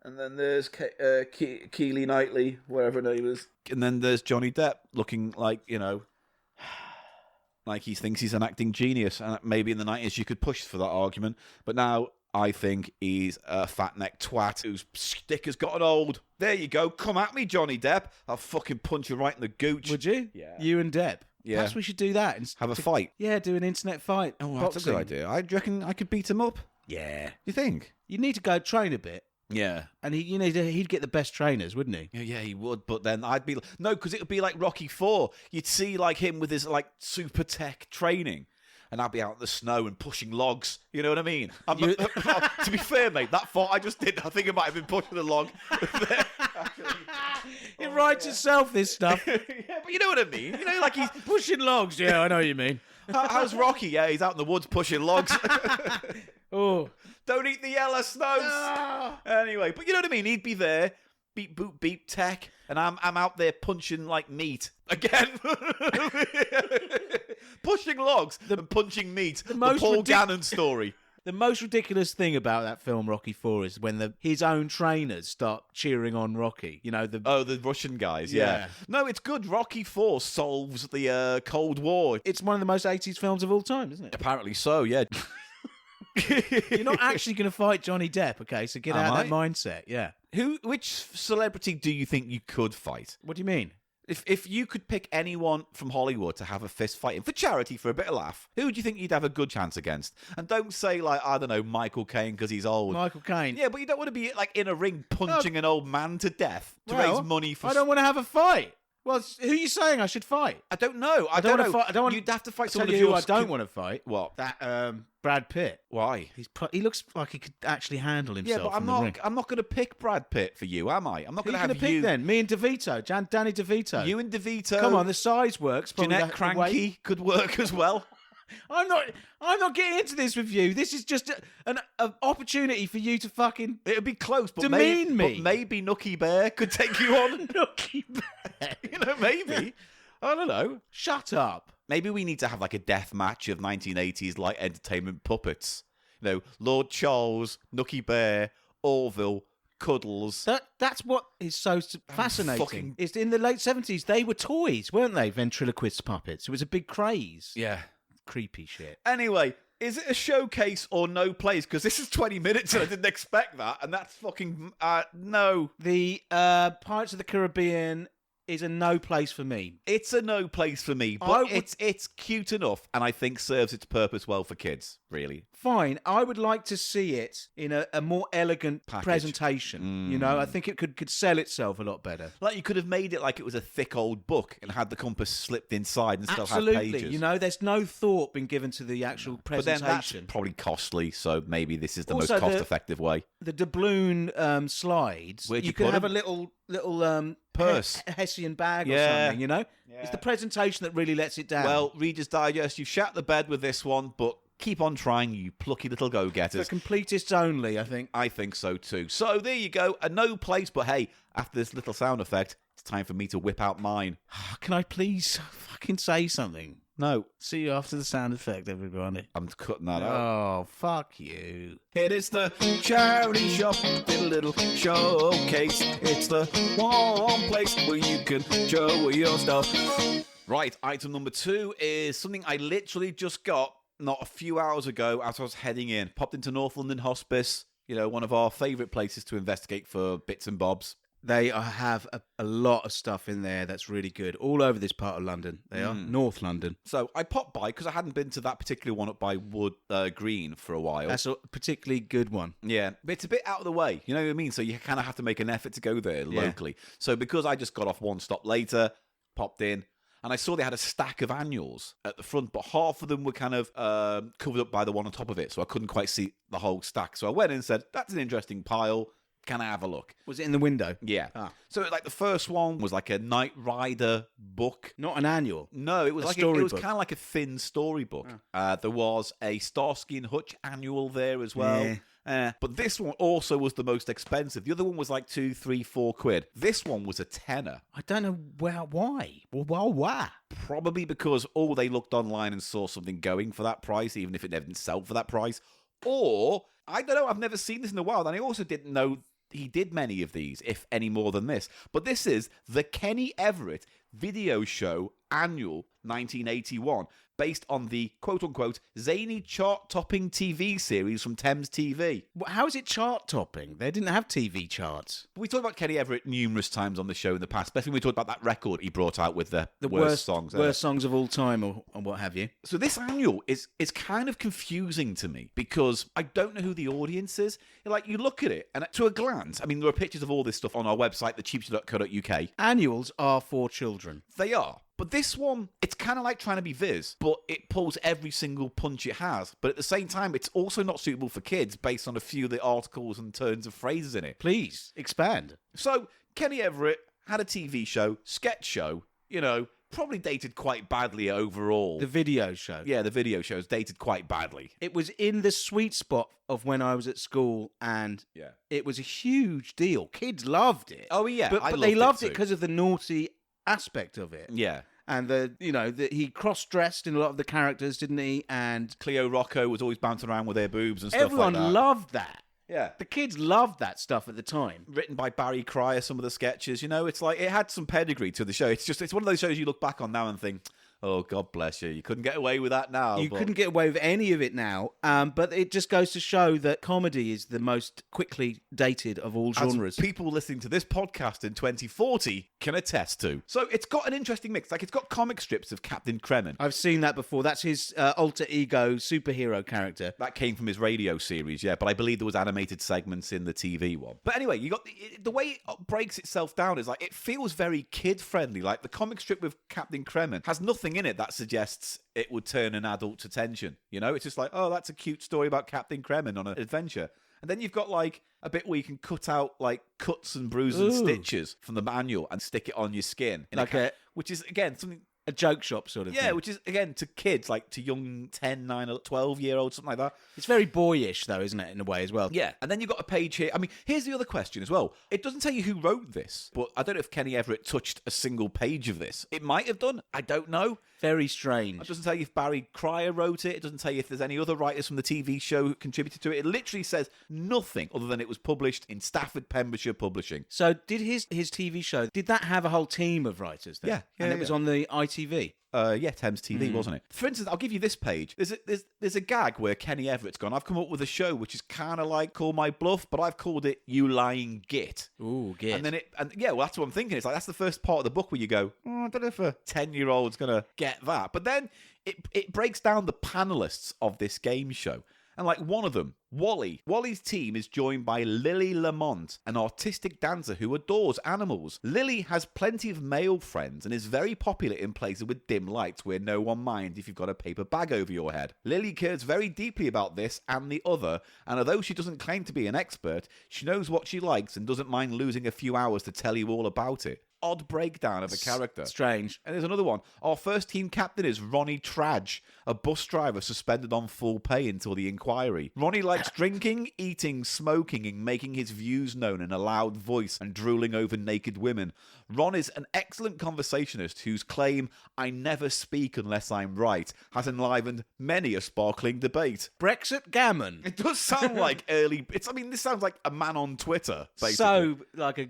And then there's Keely Knightley, whatever her name is. And then there's Johnny Depp looking like, like he thinks he's an acting genius. And maybe in the 90s you could push for that argument. But now I think he's a fat-necked twat whose stick has gotten old. There you go. Come at me, Johnny Depp. I'll fucking punch you right in the gooch. Would you? Yeah. You and Depp? Yeah. Perhaps we should do that. Have a fight. Yeah, do an internet fight. Oh, that's a good idea. I reckon I could beat him up. Yeah. You think? You need to go train a bit. Yeah. And he'd get the best trainers, wouldn't he? Yeah, he would. But then I'd be... No, because it would be like Rocky 4. You'd see like him with his like super tech training. And I'd be out in the snow and pushing logs. You know what I mean? To be fair, mate, that fought I just did, I think I might have been pushing a log. It writes itself, this stuff. Yeah, but you know what I mean? Like he's... Pushing logs. Yeah, I know what you mean. How's Rocky? Yeah, he's out in the woods pushing logs. Oh. Don't eat the yellow snows. Ah. Anyway, but you know what I mean? He'd be there, beep, boop, beep, tech, and I'm out there punching like meat. Again. Pushing logs and punching meat. The Paul Gannon story. The most ridiculous thing about that film, Rocky 4, is when his own trainers start cheering on Rocky. The Russian guys, yeah. No, it's good. Rocky 4 solves the Cold War. It's one of the most 80s films of all time, isn't it? Apparently so, yeah. You're not actually going to fight Johnny Depp, okay? So get out of that mindset, yeah. Which celebrity do you think you could fight? What do you mean? If you could pick anyone from Hollywood to have a fist fighting for charity, for a bit of laugh, who do you think you'd have a good chance against? And don't say, like, I don't know, Michael Caine because he's old. Michael Caine. Yeah, but you don't want to be, like, in a ring punching an old man to death to raise money for... I don't want to have a fight. Well, who are you saying I should fight? I don't know. I don't know. You'd have to fight someone who I don't want to fight. What? That Brad Pitt. Why? He looks like he could actually handle himself. Yeah, but I'm not going to pick Brad Pitt for you, am I? I'm not going to have you. Pick then? Me and DeVito, Danny DeVito. You and DeVito. Come on, the size works. Jeanette Cranky could work as well. I'm not getting into this with you. This is just an opportunity for you to fucking... It'd be close, but demean me. But maybe Nookie Bear could take you on. Nookie Bear. Maybe. I don't know. Shut up. Maybe we need to have like a death match of 1980s like entertainment puppets. Lord Charles, Nookie Bear, Orville, Cuddles. That's what is so fascinating. It's in the late 70s. They were toys, weren't they? Ventriloquist puppets. It was a big craze. Yeah. Creepy shit. Anyway, is it a showcase or no place? Because this is 20 minutes and I didn't expect that. And that's fucking... no. The Pirates of the Caribbean is a no place for me. It's a no place for me, but it's cute enough and I think serves its purpose well for kids, really. Fine. I would like to see it in a more elegant presentation. I think it could sell itself a lot better. Like you could have made it like it was a thick old book and had the compass slipped inside and still had pages. Absolutely. There's no thought been given to the actual presentation. But then that's probably costly, so maybe this is the most cost-effective way. The doubloon slides, Where'd you could put have them? a little purse, Hessian bag or something, Yeah. It's the presentation that really lets it down. Well, Reader's Digest, you've shat the bed with this one, but keep on trying, you plucky little go-getters. For completists only, I think. I think so too. So there you go, a no place, but hey, after this little sound effect, it's time for me to whip out mine. Can I please fucking say something? No. See you after the sound effect, everybody. I'm cutting that out. Oh, fuck you. It is the charity shop, did a little showcase. It's the one place where you can show your stuff. Right, item number 2 is something I literally just got not a few hours ago as I was heading in. Popped into North London Hospice, one of our favourite places to investigate for bits and bobs. They have a lot of stuff in there that's really good. All over this part of London. They are. North London. So I popped by because I hadn't been to that particular one up by Wood Green for a while. That's a particularly good one. Yeah, but it's a bit out of the way. You know what I mean? So you kind of have to make an effort to go there locally. So because I just got off one stop later, popped in, and I saw they had a stack of annuals at the front, but half of them were kind of covered up by the one on top of it. So I couldn't quite see the whole stack. So I went in and said, that's an interesting pile. Can I have a look? Was it in the window? Yeah. So like the first one was like a Knight Rider book. Not an annual. No, it was a like storybook. It was kind of like a thin storybook. There was a Starsky and Hutch annual there as well. But this one also was the most expensive. The other one was like 2, 3, 4 quid. This one was a tenner. I don't know why. Well, why? Probably because they looked online and saw something going for that price, even if it never didn't sell for that price. Or, I don't know, I've never seen this in a while, and I also didn't know he did many of these, if any more than this. But this is the Kenny Everett video show annual 1981, based on the quote-unquote zany chart-topping TV series from Thames TV. How is it chart-topping? They didn't have TV charts. We talked about Kenny Everett numerous times on the show in the past, especially when we talked about that record he brought out with the worst songs. Worst songs of all time, or what have you. So this annual is kind of confusing to me because I don't know who the audience is. Like, you look at it, and to a glance, I mean, there are pictures of all this stuff on our website, thecheapshow.co.uk. Annuals are for children. They are. But this one, it's kind of like trying to be Viz, but it pulls every single punch it has. But at the same time, it's also not suitable for kids based on a few of the articles and turns of phrases in it. Please, expand. So, Kenny Everett had a TV show, sketch show, probably dated quite badly overall. The video show. Yeah, the video show is dated quite badly. It was in the sweet spot of when I was at school, and it was a huge deal. Kids loved it. Oh, yeah. But they loved it because of the naughty aspect of it. Yeah. And he cross-dressed in a lot of the characters, didn't he? And Cleo Rocco was always bouncing around with their boobs and stuff like that. Everyone loved that. Yeah. The kids loved that stuff at the time. Written by Barry Cryer, some of the sketches, it's like, it had some pedigree to the show. It's one of those shows you look back on now and think, oh, God bless you. You couldn't get away with that now. You couldn't get away with any of it now. But it just goes to show that comedy is the most quickly dated of all genres. As people listening to this podcast in 2040 can attest to. So it's got an interesting mix. Like, it's got comic strips of Captain Kremen. I've seen that before. That's his alter ego superhero character. That came from his radio series, yeah. But I believe there was animated segments in the TV one. But anyway, you got the way it breaks itself down is like, it feels very kid-friendly. Like, the comic strip with Captain Kremen has nothing in it that suggests it would turn an adult's attention. It's just like, oh, that's a cute story about Captain Kremen on an adventure. And then you've got like a bit where you can cut out like cuts and bruises and stitches from the manual and stick it on your skin. Which is, again, something... A joke shop sort of thing. Yeah, which is, again, to kids, like to young 10, 9, 12-year-olds, something like that. It's very boyish, though, isn't it, in a way as well? Yeah, and then you've got a page here. I mean, here's the other question as well. It doesn't tell you who wrote this, but I don't know if Kenny Everett touched a single page of this. It might have done. I don't know. Very strange. It doesn't tell you if Barry Cryer wrote it. It doesn't tell you if there's any other writers from the TV show who contributed to it. It literally says nothing other than it was published in Stafford, Pembrokeshire Publishing. So did his TV show, did that have a whole team of writers then? Yeah. And it was on the ITV? Yeah, Thames TV, wasn't it? For instance, I'll give you this page. There's a gag where Kenny Everett's gone, I've come up with a show which is kind of like Call My Bluff, but I've called it You Lying Git. Ooh, Git. And then well, that's what I'm thinking. It's like, that's the first part of the book where you go, I don't know if a 10-year-old's going to get that. But then it breaks down the panelists of this game show. And like one of them, Wally. Wally's team is joined by Lily Lamont, an artistic dancer who adores animals. Lily has plenty of male friends and is very popular in places with dim lights where no one minds if you've got a paper bag over your head. Lily cares very deeply about this and the other, and although she doesn't claim to be an expert, she knows what she likes and doesn't mind losing a few hours to tell you all about it. Odd breakdown of a character. Strange. And there's another one. Our first team captain is Ronnie Trudge, a bus driver suspended on full pay until the inquiry. Ronnie likes drinking, eating, smoking, and making his views known in a loud voice and drooling over naked women. Ron is an excellent conversationist whose claim, I never speak unless I'm right, has enlivened many a sparkling debate. Brexit gammon. It does sound like this sounds like a man on Twitter, basically. So,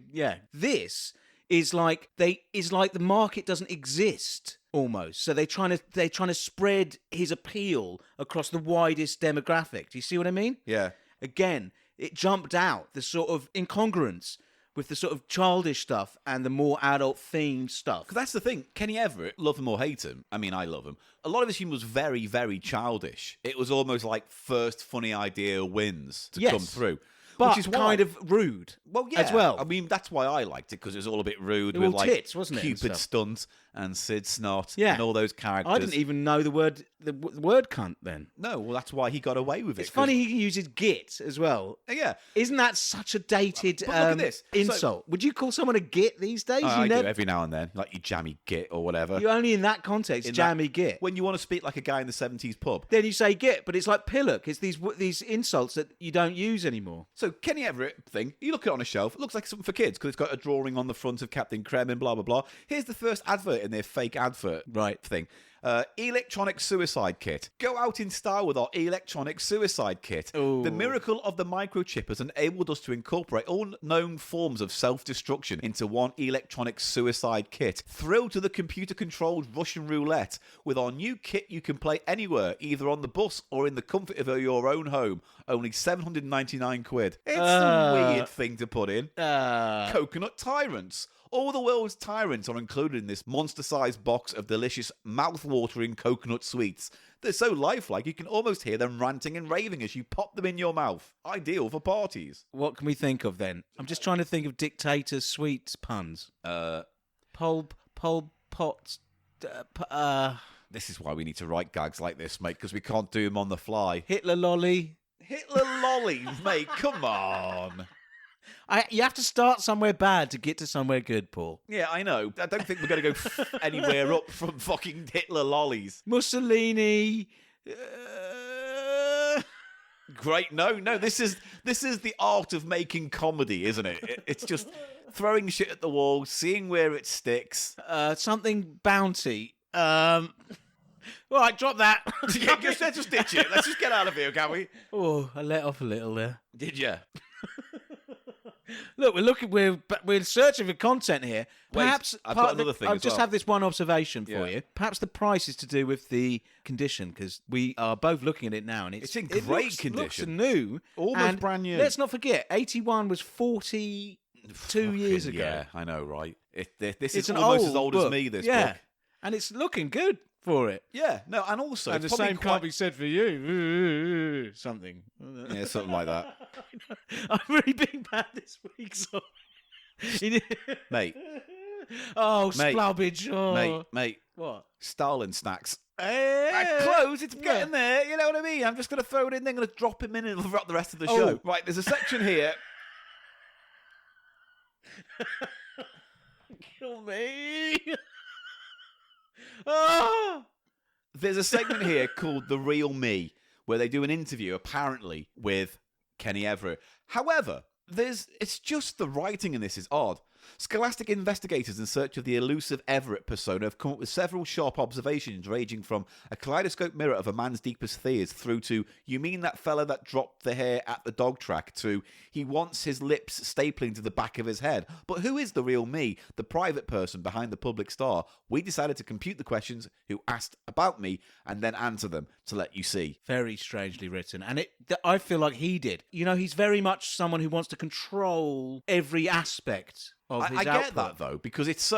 this is like the market doesn't exist almost. So they're trying to spread his appeal across the widest demographic. Do you see what I mean? Yeah. Again, it jumped out, the sort of incongruence with the sort of childish stuff and the more adult themed stuff. Because that's the thing. Kenny Everett, love him or hate him, I mean, I love him. A lot of his humour was very, very childish. It was almost like first funny idea wins to come through. But which is kind of rude. Well, yeah. As well. I mean, that's why I liked it, because it was all a bit rude. They were with all like tits, wasn't it, and Cupid stuff? Stunt and Sid Snot Yeah. and all those characters. I didn't even know the word cunt then. No, well, that's why he got away with it. It's funny he uses git as well. Yeah. Isn't that such a dated But look at this. insult? Would you call someone a git these days? I do every now and then, like you jammy git or whatever. You only in that context, jammy git. When you want to speak like a guy in the 70s pub. Then you say git, but it's like pillock. It's these insults that you don't use anymore. So Kenny Everett thing, you look at it on a shelf, it looks like something for kids because it's got a drawing on the front of Captain Kremen, blah, blah, blah. Here's the first advert in their fake advert thing. Electronic suicide kit. Go out in style with our electronic suicide kit. Ooh. The miracle of the microchip has enabled us to incorporate all known forms of self-destruction into one electronic suicide kit. Thrill to the computer-controlled Russian roulette. With our new kit, you can play anywhere, either on the bus or in the comfort of your own home. Only 799 quid. It's a weird thing to put in. Coconut Tyrants. All the world's tyrants are included in this monster-sized box of delicious, mouth-watering coconut sweets. They're so lifelike you can almost hear them ranting and raving as you pop them in your mouth. Ideal for parties. What can we think of then? I'm just trying to think of dictator sweets puns. Pol Pot. This is why we need to write gags like this, mate, because we can't do them on the fly. Hitler lolly. Hitler lolly, mate, come on. You have to start somewhere bad to get to somewhere good, Paul. Yeah, I know. I don't think we're going to go anywhere up from fucking Hitler lollies. Mussolini. Great. No. This is the art of making comedy, isn't it? It's just throwing shit at the wall, seeing where it sticks. Something bounty. All right, drop that. Yeah, let's just ditch it. Let's just get out of here, can we? Oh, I let off a little there. Did you? Look, we're searching for content here. Perhaps I've got another thing. I as just well. have this one observation for Yeah. you. Perhaps the price is to do with the condition, because we are both looking at it now, and It's in it great looks condition. new, Almost and brand new. Let's not forget, 81 was 42 years ago. Yeah, I know, right? This It's is an almost as old book. as me. This yeah, book. and it's looking good for it. Yeah, no, and also And the it's probably same can't be said for you. Something. Yeah, something like that, I'm really being bad this week, so. mate. Oh, Mate. splabbage. Oh. Mate. What? Stalin snacks. Eh, Close, it's yeah. getting there. You know what I mean? I'm just going to throw it in there, going to drop him in and throughout the rest of the Oh. show. Right, there's a section here. Kill me. Ah. There's a segment here called The Real Me, where they do an interview, apparently, with Kenny Everett. However, it's just the writing in this is odd. Scholastic investigators in search of the elusive Everett persona have come up with several sharp observations ranging from a kaleidoscope mirror of a man's deepest fears through to, you mean that fella that dropped the hair at the dog track, to, he wants his lips stapling to the back of his head. But who is the real me, the private person behind the public star? We decided to compute the questions who asked about me and then answer them to let you see. Very strangely written, and I feel like he did. You know, he's very much someone who wants to control every aspect of his I get output. that though, because his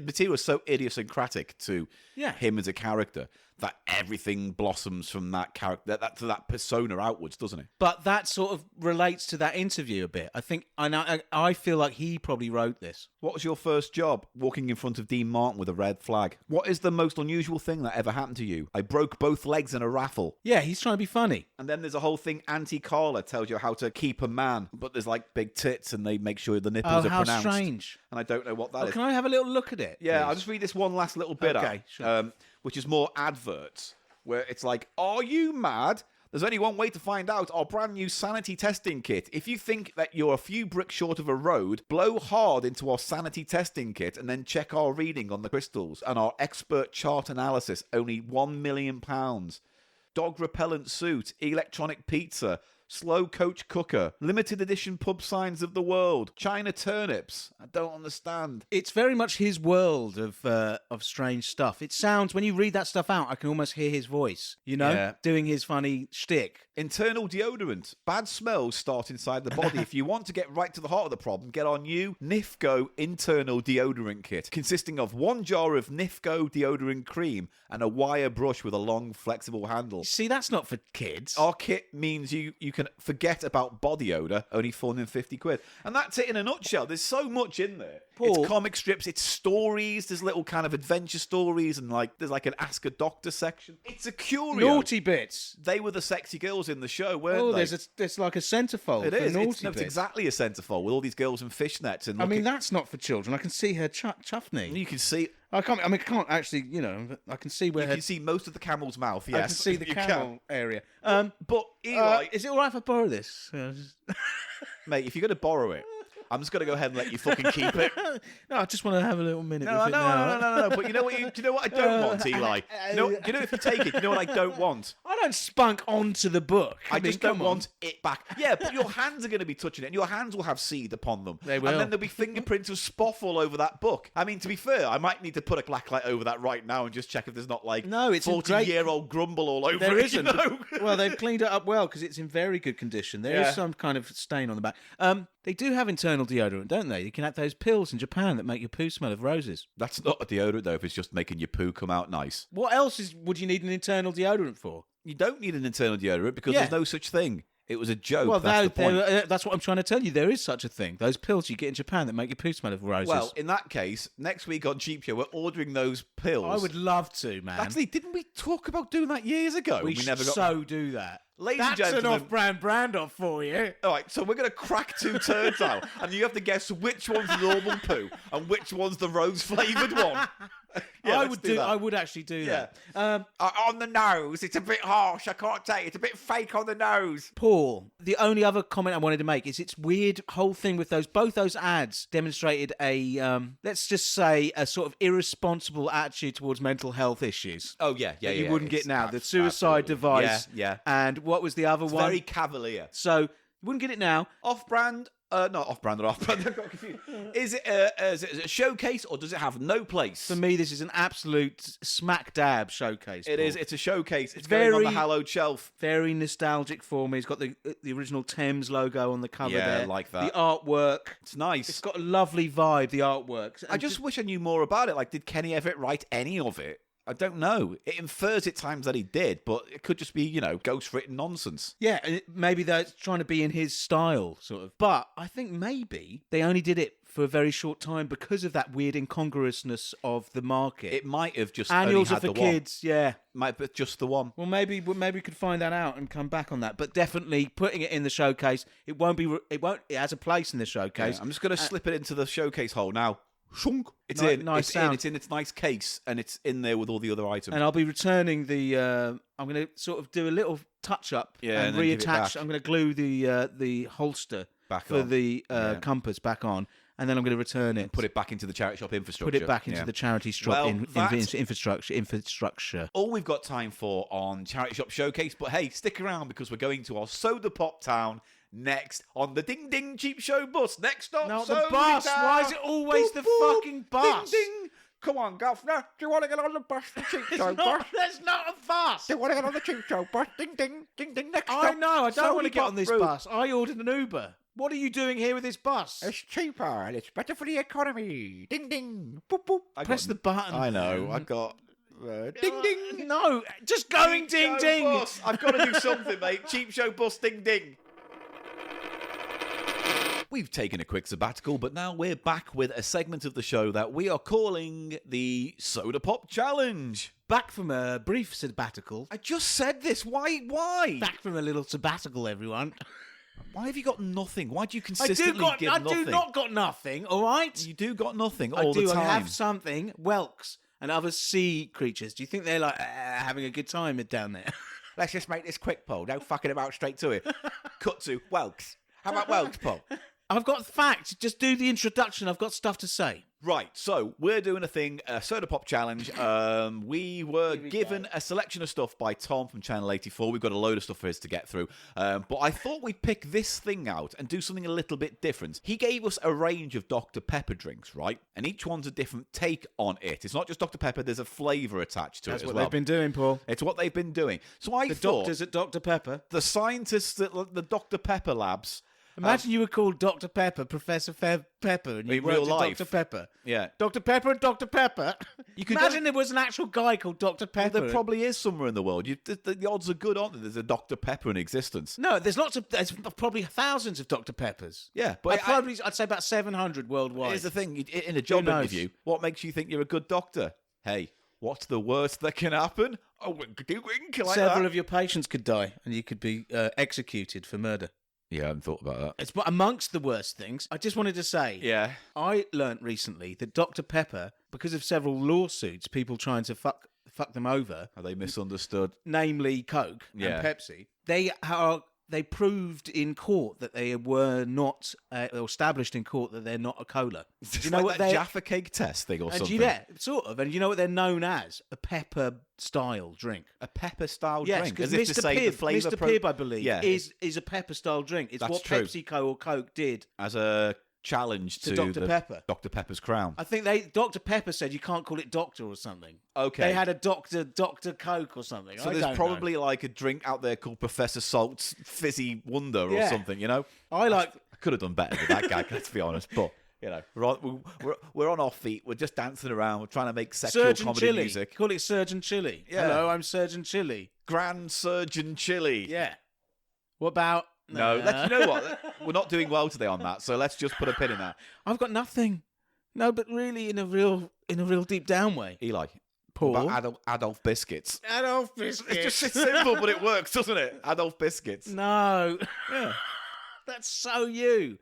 material is so idiosyncratic to Yeah. him as a character that everything blossoms from that character, that persona outwards, doesn't it? But that sort of relates to that interview a bit. I think I feel like he probably wrote this. What was your first job? Walking in front of Dean Martin with a red flag. What is the most unusual thing that ever happened to you? I broke both legs in a raffle. Yeah, he's trying to be funny. And then there's a whole thing, Auntie Carla tells you how to keep a man, but there's like big tits and they make sure the nipples are how pronounced. strange. And I don't know what that is. Can I have a little look at it? Yeah, please? I'll just read this one last little bit Okay, out, sure. which is more adverts, where it's like, are you mad? There's only one way to find out. Our brand new sanity testing kit. If you think that you're a few bricks short of a road, blow hard into our sanity testing kit and then check our reading on the crystals and our expert chart analysis. Only £1 million. Dog repellent suit, electronic pizza, slow coach cooker, limited edition pub signs of the world, China turnips. I don't understand. It's very much his world of strange stuff. It sounds, when you read that stuff out, I can almost hear his voice, Yeah. doing his funny shtick. Internal deodorant. Bad smells start inside the body. If you want to get right to the heart of the problem, get our new Nifgo internal deodorant kit, consisting of 1 jar of Nifgo deodorant cream and a wire brush with a long, flexible handle. See, that's not for kids. Our kit means you can forget about body odour, only £450. And that's it in a nutshell. There's so much in there. Paul. It's comic strips, it's stories, there's little kind of adventure stories, and there's like an Ask a Doctor section. It's a curio. Naughty bits. They were the sexy girls in the show, weren't Oh, they? there's like a centerfold. It for is. Naughty It's bits. exactly a centerfold with all these girls in fishnets. And I mean, that's not for children. I can see her chuffney. you can see I can't actually. I can see where you her. can see most of the camel's mouth. Yes, I can see the you camel can. area. But Eli, Is it all right if I borrow this? mate, if you're going to borrow it, I'm just going to go ahead and let you fucking keep it. No, I just want to have a little minute No, with it now. no. But you know what? Do you know what I don't want, Eli? You know if you take it, you know what I don't want? I don't spunk onto the book. I mean, just don't come on. want it back. Yeah, but your hands are going to be touching it, and your hands will have seed upon them. They will. And then there'll be fingerprints of spoff all over that book. I mean, to be fair, I might need to put a black light over that right now and just check if there's not like No, it's in great- 40-year-old grumble all over There it. isn't. You know? Well, they've cleaned it up well because it's in very good condition. There is Yeah. some kind of stain on the back. They do have internal deodorant, don't they? You can have those pills in Japan that make your poo smell of roses. That's not a deodorant, though, if it's just making your poo come out nice. What else would you need an internal deodorant for? You don't need an internal deodorant because Yeah. there's no such thing. It was a joke. Well, that's the point. that's what I'm trying to tell you. There is such a thing. Those pills you get in Japan that make your poo smell of roses. Well, in that case, next week on Cheap Show, we're ordering those pills. I would love to, man. Actually, didn't we talk about doing that years ago? we and never got. so do that. Ladies and That's gentlemen, an off-brand brand off for you. All right, so we're going to crack 2 turds out, and you have to guess which one's the normal poo and which one's the rose-flavoured one. Yeah, let's do that. I would actually do that. On the nose, it's a bit harsh. I can't take it. It's a bit fake on the nose. Paul, the only other comment I wanted to make is it's weird whole thing with both those ads demonstrated a let's just say a sort of irresponsible attitude towards mental health issues. Oh yeah, that you wouldn't get now. The suicide absolutely. device. Yeah. And what was the other It's one? very cavalier. So you wouldn't get it now. Off-brand. Not off-brand or off-brand. I got confused. Is it a showcase or does it have no place? For me, this is an absolute smack dab showcase. It Paul. is. It's a showcase. It's going on the hallowed shelf. Very nostalgic for me. It's got the original Thames logo on the cover Yeah, there. like that. The artwork. It's nice. It's got a lovely vibe, the artwork. I just wish I knew more about it. Like, did Kenny Everett write any of it? I don't know. It infers at times that he did, but it could just be, ghost-written nonsense. Yeah, and maybe that's trying to be in his style, sort of. But I think maybe they only did it for a very short time because of that weird incongruousness of the market. It might have just Annuals only are had for the kids, one. yeah. Might be just the one. Well, maybe we could find that out and come back on that. But definitely putting it in the showcase, it won't. It has a place in the showcase. Yeah, I'm just going to slip it into the showcase hole now. Shunk. It's Nice- in. nice it's sound. in. It's in its nice case, and it's in there with all the other items. And I'll be returning the. I'm going to sort of do a little touch up Yeah, and and then give it reattach. back. I'm going to glue the holster Back for on. the Yeah. compass back on, and then I'm going to return it. Put it back into the charity shop infrastructure. Put it back into Yeah. the charity shop Well, that's- infrastructure. All we've got time for on Charity Shop Showcase, but hey, stick around because we're going to our Soda Pop Town next on the Ding Ding Cheap Show bus. Next stop, No, the Soda bus. Town. Why is it always the fucking bus? Ding Ding. Come on, Governor. Do you want to get on the bus, the Cheap Show bus? There's not a bus. Do you want to get on the Cheap Show bus? Ding Ding. Ding Ding. Next I stop. know. I don't Soda want to get Pop on this Route. bus. I ordered an Uber. What are you doing here with this bus? It's cheaper and it's better for the economy. Ding Ding. Boop boop. Press the button. I know. I got. Ding Ding. No, just going Cheap ding Show ding. Bus. I've got to do something, mate. Cheap Show bus, ding ding. We've taken a quick sabbatical, but now we're back with a segment of the show that we are calling the Soda Pop Challenge. Back from a brief sabbatical. I just said this. Why? Back from a little sabbatical, everyone. Why have you got nothing? Why do you I consistently give do nothing? not got nothing. All right. You do got nothing I all do. the time. I have something. Whelks and other sea creatures. Do you think they're like having a good time down there? Let's just make this quick, Paul. No fucking about, straight to it. Cut to Whelks. How about Whelks, Paul? I've got facts. Just do the introduction. I've got stuff to say. Right, so we're doing a thing, a Soda Pop Challenge. We were given a selection of stuff by Tom from Channel 84. We've got a load of stuff for us to get through. But I thought we'd pick this thing out and do something a little bit different. He gave us a range of Dr. Pepper drinks, right? And each one's a different take on it. It's not just Dr. Pepper, there's a flavour attached to That's it what as well. they've been doing, Paul. It's what they've been doing. So I The thought doctors at Dr. Pepper. the scientists at the Dr. Pepper labs. Imagine you were called Dr. Pepper, Professor Pepper, and you In real worked at life. Dr. Pepper. Yeah. Dr. Pepper and Dr. Pepper. You could Imagine go- there was an actual guy called Dr. Pepper. There probably is somewhere in the world. The odds are good, aren't there? There's a Dr. Pepper in existence. No, there's probably thousands of Dr. Peppers. Yeah, but I'd say about 700 worldwide. here's the thing. In a job knows? interview, what makes you think you're a good doctor? Hey, what's the worst that can happen? Oh, winkety wink, like Several that. of your patients could die, and you could be executed for murder. Yeah, I hadn't thought about that. It's amongst the worst things. I just wanted to say, Yeah. I learnt recently that Dr. Pepper, because of several lawsuits, people trying to fuck them over, Are they misunderstood? namely Coke Yeah. and Pepsi, they are they proved in court that they were not, or established in court that they're not a cola. Do you know like what that they Jaffa Cake test thing or something? Yeah, sort of. And you know what they're known as? A pepper style drink. A pepper style Yes, drink. because As if to say the Pibb, flavour Mr. Pibb, I believe, Yeah. is a pepper style drink. It's That's what true. PepsiCo or Coke did. as a challenge To to Dr. the Pepper. Dr. Pepper's crown. I think Dr. Pepper said you can't call it Doctor or something. Okay. They had a Dr. Coke or something. So I there's don't probably like a drink out there called Professor Salt's Fizzy Wonder or Yeah. something, you know? I like. I could have done better with that guy, let's be honest. But, you know, we're on our feet. We're just dancing around. We're trying to make sexual Surgeon comedy Chili. music. Call it Surgeon Chili. Yeah. Hello, I'm Surgeon Chili. Grand Surgeon Chili. Yeah. What about? No, you know what? We're not doing well today on that, so let's just put a pin in that. I've got nothing. No, but really, in a real deep down way. Eli, Paul. about Adolf Biscuits. Adolf Biscuits. It's just simple, but it works, doesn't it? Adolf Biscuits. No. Yeah. That's so you.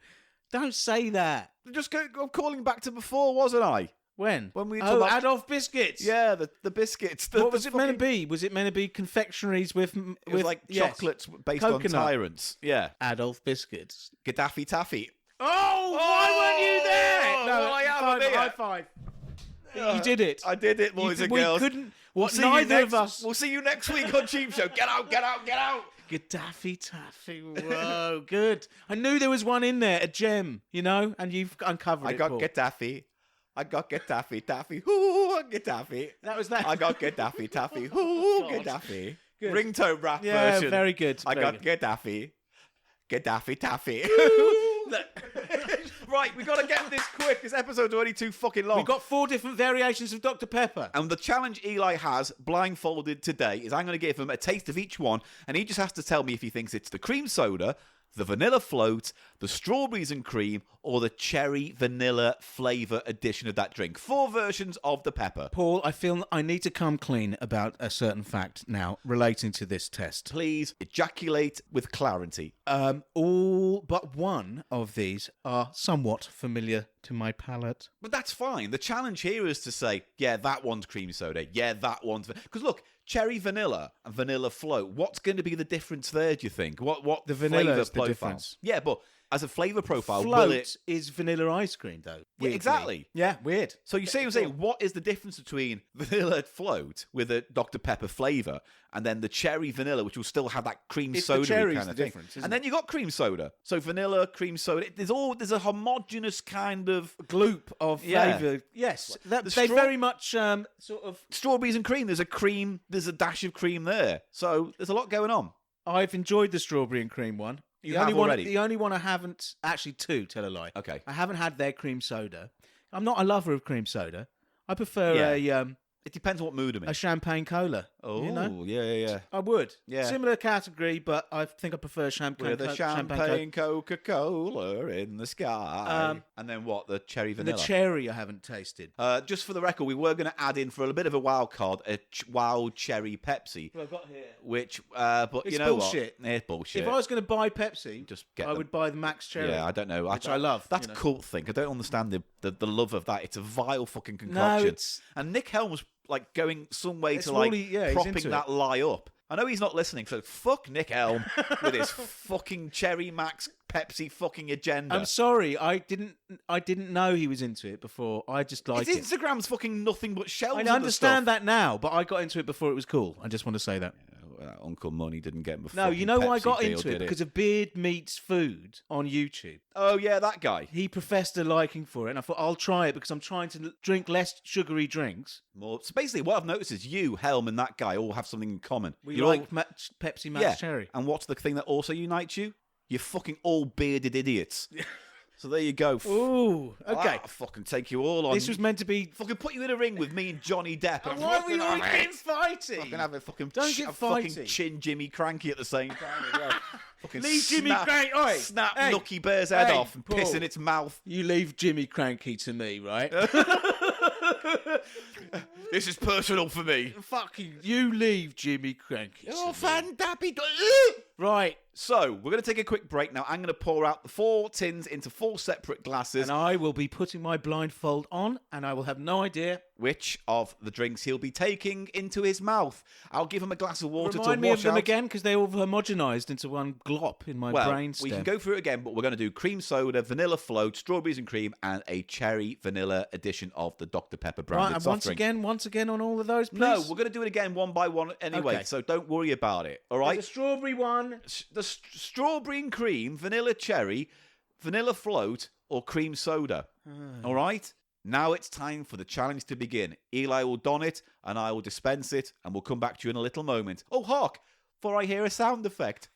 Don't say that. I'm calling back to before, wasn't I? When? When we oh, talk about- Adolf Biscuits. Yeah, the biscuits. What was it meant to be? Was it meant to be confectionaries with It was like yes. chocolates based Coconut. on tyrants. Yeah. Adolf Biscuits. Gaddafi Taffy. Oh, why weren't you there? well, I am here. high five. You did it. I did it, boys and we girls. couldn't. We'll see you neither next- of us. We'll see you next week on Cheap Show. Get out, get out, get out. Gaddafi Taffy. Whoa, good. I knew there was one in there, a gem, you know, and you've uncovered I it. got Paul. Gaddafi. I got Gaddafi Taffy. Ooh, Gaddafi. That was that. I got Gaddafi Taffy. Ooh, God. Gaddafi. Good. Ringtone rap Yeah, version. very good. I very got good. Gaddafi. Gaddafi Taffy. Look, Right, we got to get this quick. This episode's already too fucking long. we've got 4 different variations of Dr. Pepper. And the challenge Eli has, blindfolded today, is I'm going to give him a taste of each one, and he just has to tell me if he thinks it's the cream soda, the vanilla float, the strawberries and cream, or the cherry vanilla flavour edition of that drink. 4 versions of the pepper. Paul, I feel I need to come clean about a certain fact now relating to this test. Please ejaculate with clarity. All but one of these are somewhat familiar to my palate. But that's fine. The challenge here is to say, yeah, that one's cream soda. Yeah, that one's... Because look, cherry vanilla and vanilla float, what's going to be the difference there, do you think? What The vanilla flavour is the profile? difference. Yeah, but as a flavour profile, will Float it... is vanilla ice cream, though. Yeah, weirdly. exactly. Yeah, weird. So you see what I'm saying? What is the difference between vanilla float with a Dr. Pepper flavour and then the cherry vanilla, which will still have that cream It's the soda cherry's kind of the thing? difference, isn't And then you got cream soda. So vanilla, cream soda. There's a homogenous kind of Gloop of Yeah. flavour. Yes, The they straw- very much sort of... strawberries and cream. There's a dash of cream there. So there's a lot going on. I've enjoyed the strawberry and cream one. You the have only one, already? The only one I haven't... Actually, 2, tell a lie. Okay. I haven't had their cream soda. I'm not a lover of cream soda. I prefer It depends what mood I'm in. a champagne cola. Oh, you know? yeah. I would. Yeah. Similar category, but I think I prefer champagne. With a champagne Coca-Cola in the sky. And then what? The cherry The vanilla. cherry I haven't tasted. Just for the record, we were going to add in for a bit of a wild card a wild cherry Pepsi, What I've got here. which, but It's you know bullshit. what? It's bullshit. If I was going to buy Pepsi, Just get I them. would buy the Max Cherry. Yeah, I don't know. Which I love, That's you a know. cult thing. I don't understand the love of that. It's a vile fucking concoction. it's- And Nick Helm's like going some way It's to like really- yeah, he's propping into that it. lie up. I know he's not listening, so fuck Nick Helm with his fucking Cherry Max Pepsi fucking agenda. I'm sorry, I didn't know he was into it before. I just like His it. Instagram's fucking nothing but shelves. I of the understand stuff. that now, but I got into it before it was cool. I just want to say that. Uncle Money didn't get him a No, fucking you know why I Pepsi got deal, into it? did Because of Beard Meets Food on YouTube. Oh yeah, that guy. He professed a liking for it, and I thought I'll try it because I'm trying to drink less sugary drinks. More. So basically, what I've noticed is you, Helm, and that guy all have something in common. We You're like all, Pepsi Max Cherry. And what's the thing that also unites you? You're fucking all bearded idiots. So there you go. Ooh, okay. I'll fucking take you all on. This was meant to be. fucking put you in a ring with me and Johnny Depp. And Why were you fucking always have getting it. fighty? Fucking have a fucking Don't get a fucking fighty. chin Jimmy Cranky at the same time as well. Fucking Leave Jimmy snap, Cranky. Oi, snap hey, Lucky Bear's head hey, off and piss Paul. in its mouth. You leave Jimmy Cranky to me, right? This is personal for me. Fucking, you leave Jimmy Cranky. Oh, to me. fan dappy. Right, So, we're going to take a quick break now. I'm going to pour out the 4 tins into 4 separate glasses. And I will be putting my blindfold on, and I will have no idea which of the drinks he'll be taking into his mouth. I'll give him a glass of water Remind to me wash of them out. again, because they all homogenised into one glop in my brain we can go through it again, but we're going to do cream soda, vanilla float, strawberries and cream, and a cherry vanilla edition of the Dr. Pepper branded Right, and soft drink. once again on all of those, please? No, we're going to do it again one by one anyway, Okay. so don't worry about it, all right? The strawberry one. The strawberry and cream, vanilla cherry, vanilla float, or cream soda, all right? Now it's time for the challenge to begin. Eli will don it, and I will dispense it, and we'll come back to you in a little moment. Oh, hark, for I hear a sound effect.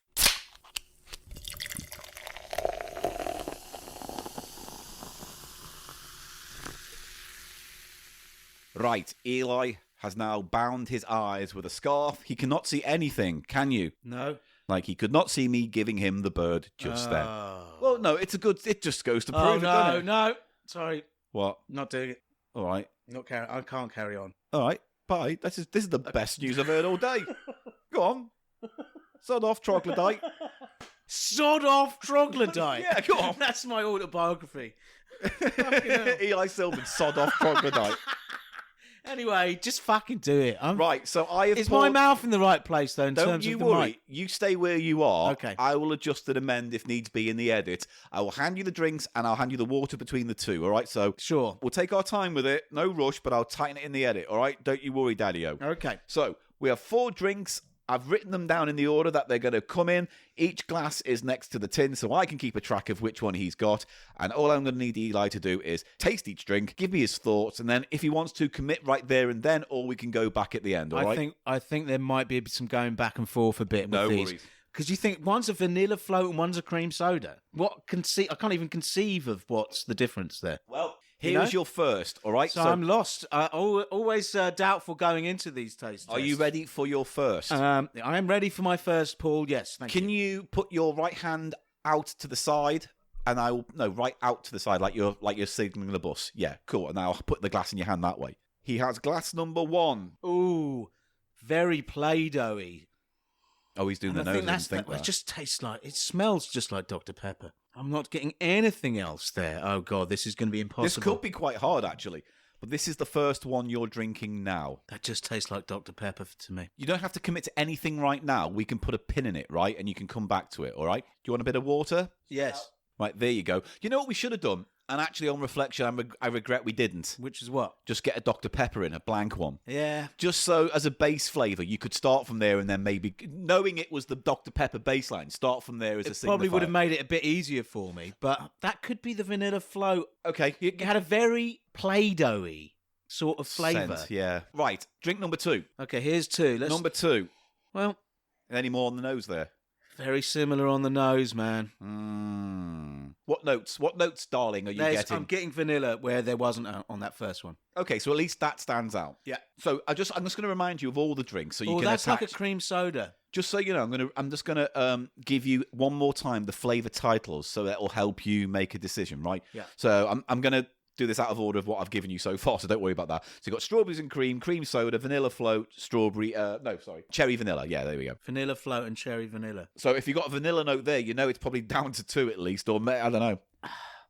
Right, Eli has now bound his eyes with a scarf. He cannot see anything, can you? No. Like, he could not see me giving him the bird just then. Well, no, it just goes to prove Oh, it, doesn't it? no. Sorry, What? not doing it. All right. I can't carry on. All right. Bye. This is the best news I've heard all day. Go on. Sod off, troglodyte. Sod off troglodyte. Yeah, go on. That's my autobiography. Eli Silverman, sod off, troglodyte. Anyway, just fucking do it. Right, so I have Is my mouth in the right place, though, in Don't terms you of the worry. mic? You stay where you are. Okay. I will adjust and amend if needs be in the edit. I will hand you the drinks and I'll hand you the water between the two, all right? So Sure. we'll take our time with it. No rush, but I'll tighten it in the edit, all right? Don't you worry, Daddy-O. Okay. So we have 4 drinks. I've written them down in the order that they're going to come in. Each glass is next to the tin, so I can keep a track of which one he's got. And all I'm going to need Eli to do is taste each drink, give me his thoughts, and then if he wants to, commit right there and then, or we can go back at the end, all right? I think there might be some going back and forth a bit with No these. worries. Because you think one's a vanilla float and one's a cream soda. I can't even conceive of what's the difference there. Well, You here's know? your first, all right? So I'm lost. Always doubtful going into these taste tests. Are you ready for your first? I am ready for my first, Paul. Yes, thank you. Can you put your right hand out to the side? And I will right out to the side, like you're signaling the bus. Yeah, cool. And I'll put the glass in your hand that way. He has glass number 1. Ooh, very Play-Doh-y. Oh, he's doing And the I nose. think Think it that. just tastes like, it smells just like Dr. Pepper. I'm not getting anything else there. Oh, God, this is going to be impossible. This could be quite hard, actually. But this is the first one you're drinking now. That just tastes like Dr. Pepper to me. You don't have to commit to anything right now. We can put a pin in it, right? And you can come back to it, all right? Do you want a bit of water? Yes. Right, there you go. You know what we should have done? And actually, on reflection, I regret we didn't. Which is what? Just get a Dr. Pepper in, a blank one. Yeah. Just so, as a base flavour, you could start from there and then maybe, knowing it was the Dr. Pepper baseline, start from there as a It probably would have signifier. made it a bit easier for me, but that could be the vanilla float. Okay. It had a very Play-Doh-y sort of flavour. Scent, yeah. Right, drink number 2. Okay, here's 2. Number 2. Well, Any more on the nose there? very similar on the nose, man. What notes? What notes, darling, are you getting? I'm getting vanilla where there wasn't on that first one. Okay, so at least that stands out. Yeah. So I'm just going to remind you of all the drinks, so you Oh, can that's attach. like a cream soda. Just so you know, I'm just gonna give you one more time the flavour titles, so that will help you make a decision, right? Yeah. So I'm gonna do this out of order of what I've given you so far, so don't worry about that. So you've got strawberries and cream soda, vanilla float, cherry vanilla. Yeah, there we go. Vanilla float and cherry vanilla. So if you've got a vanilla note there, you know it's probably down to 2 at least, or I don't know.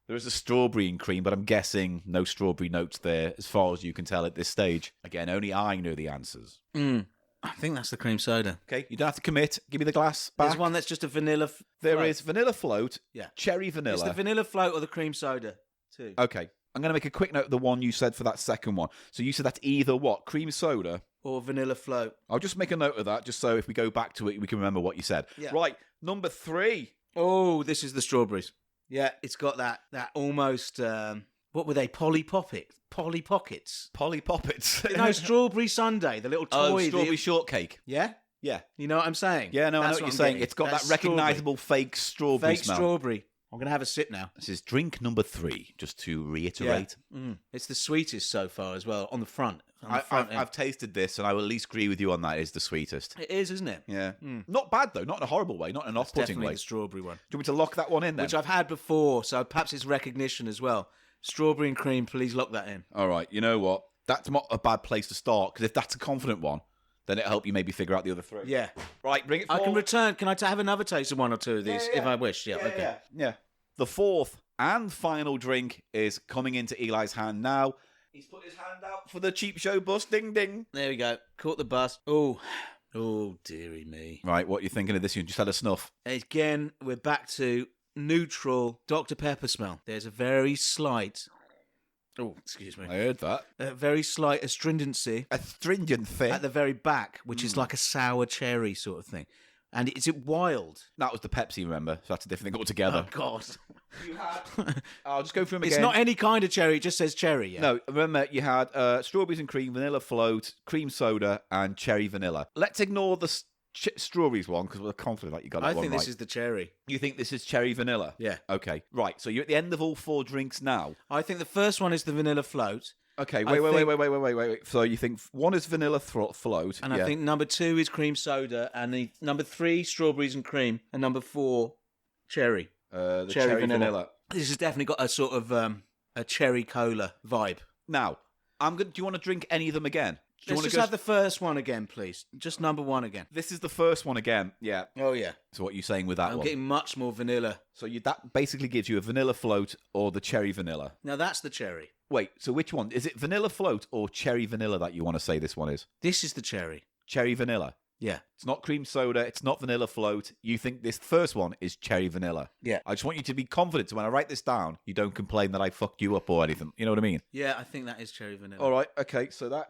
There is a strawberry and cream, but I'm guessing no strawberry notes there as far as you can tell at this stage. Again, only I know the answers. I think that's the cream soda. Okay, you don't have to commit. Give me the glass back. There's one that's just a vanilla There float. is vanilla float, Yeah. cherry vanilla. It's the vanilla float or the cream soda, too. Okay, I'm going to make a quick note of the one you said for that second one. So you said that's either what? Cream soda? Or vanilla float. I'll just make a note of that, just so if we go back to it, we can remember what you said. Yeah. Right, number 3. Oh, this is the strawberries. Yeah, it's got that almost, what were they, Polly Pockets? Polly Poppets. No, Strawberry Sundae, the little toy. Oh, strawberry shortcake. Yeah? Yeah. You know what I'm saying? Yeah, no, I know That's what you're I'm saying. getting. It's got That's that recognisable fake strawberry fake smell. strawberry. I'm going to have a sip now. This is drink number 3, just to reiterate. It's the sweetest so far as well, on the front. I've tasted this, and I will at least agree with you on that. It's the sweetest. It is, isn't it? Yeah. Not bad, though. Not in a horrible way. Not in an off-putting Definitely way. the strawberry one. Do you want me to lock that one in then? Which I've had before, so perhaps it's recognition as well. Strawberry and cream, please lock that in. All right. You know what? That's not a bad place to start, because if that's a confident one, then it'll help you maybe figure out the other three. Yeah. Right, bring it I forward. can return. Can I have another taste of one or two of these if I wish? Yeah, okay. Yeah. The fourth and final drink is coming into Eli's hand now. He's put his hand out for the Cheap Show bus. Ding, ding. There we go. Caught the bus. Oh, dearie me. Right, what are you thinking of this? You just had a snuff. Again, we're back to neutral Dr. Pepper smell. There's a very slight... Oh, excuse me. I heard that. A very slight astringency Astringent thing. at the very back, which is like a sour cherry sort of thing. And is it wild? That was the Pepsi, remember? So that's a different thing altogether. Oh, God. You had... I'll just go through them again. It's not any kind of cherry. It just says cherry, yeah? No, remember, you had strawberries and cream, vanilla float, cream soda, and cherry vanilla. Let's ignore the strawberries one, because we're confident that you got it I one think right. this is the cherry. You think this is cherry vanilla? Yeah. Okay, right. So you're at the end of all four drinks now. I think the first one is the vanilla float. Okay, I wait. think- So you think one is vanilla float, And yeah. I think number 2 is cream soda. And the number 3, strawberries and cream. And number 4, cherry. the cherry vanilla. This has definitely got a sort of a cherry cola vibe. Now, do you want to drink any of them again? Do you Let's want just to have the first one again, please. Just number 1 again. This is the first one again. Yeah. Oh, yeah. So what are you saying with that I'm one? getting much more vanilla. So that basically gives you a vanilla float or the cherry vanilla. Now, that's the cherry. Wait, so which one? Is it vanilla float or cherry vanilla that you want to say this one is? This is the cherry. Cherry vanilla. Yeah. It's not cream soda. It's not vanilla float. You think this first one is cherry vanilla. Yeah. I just want you to be confident. So when I write this down, you don't complain that I fucked you up or anything. You know what I mean? Yeah, I think that is cherry vanilla. All right. Okay. So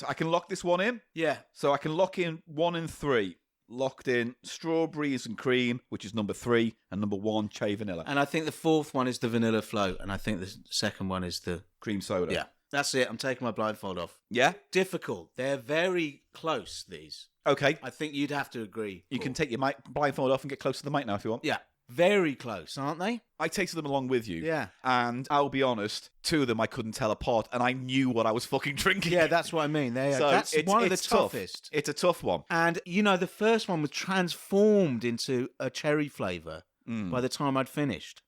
I can lock this one in. Yeah. So I can lock in 1 and 3. Locked in strawberries and cream, which is number 3, and number 1, cherry vanilla. And I think the fourth one is the vanilla float. And I think the second one is the... Cream soda. Yeah. That's it. I'm taking my blindfold off. Yeah? Difficult. They're very close, these. Okay. I think you'd have to agree. You Paul. can take your blindfold off and get close to the mic now if you want. Yeah. Very close, aren't they? I tasted them along with you. Yeah. And I'll be honest, 2 of them I couldn't tell apart, and I knew what I was fucking drinking. Yeah, that's what I mean. So That's one of the it's tough. toughest. It's a tough one. And, the first one was transformed into a cherry flavour by the time I'd finished.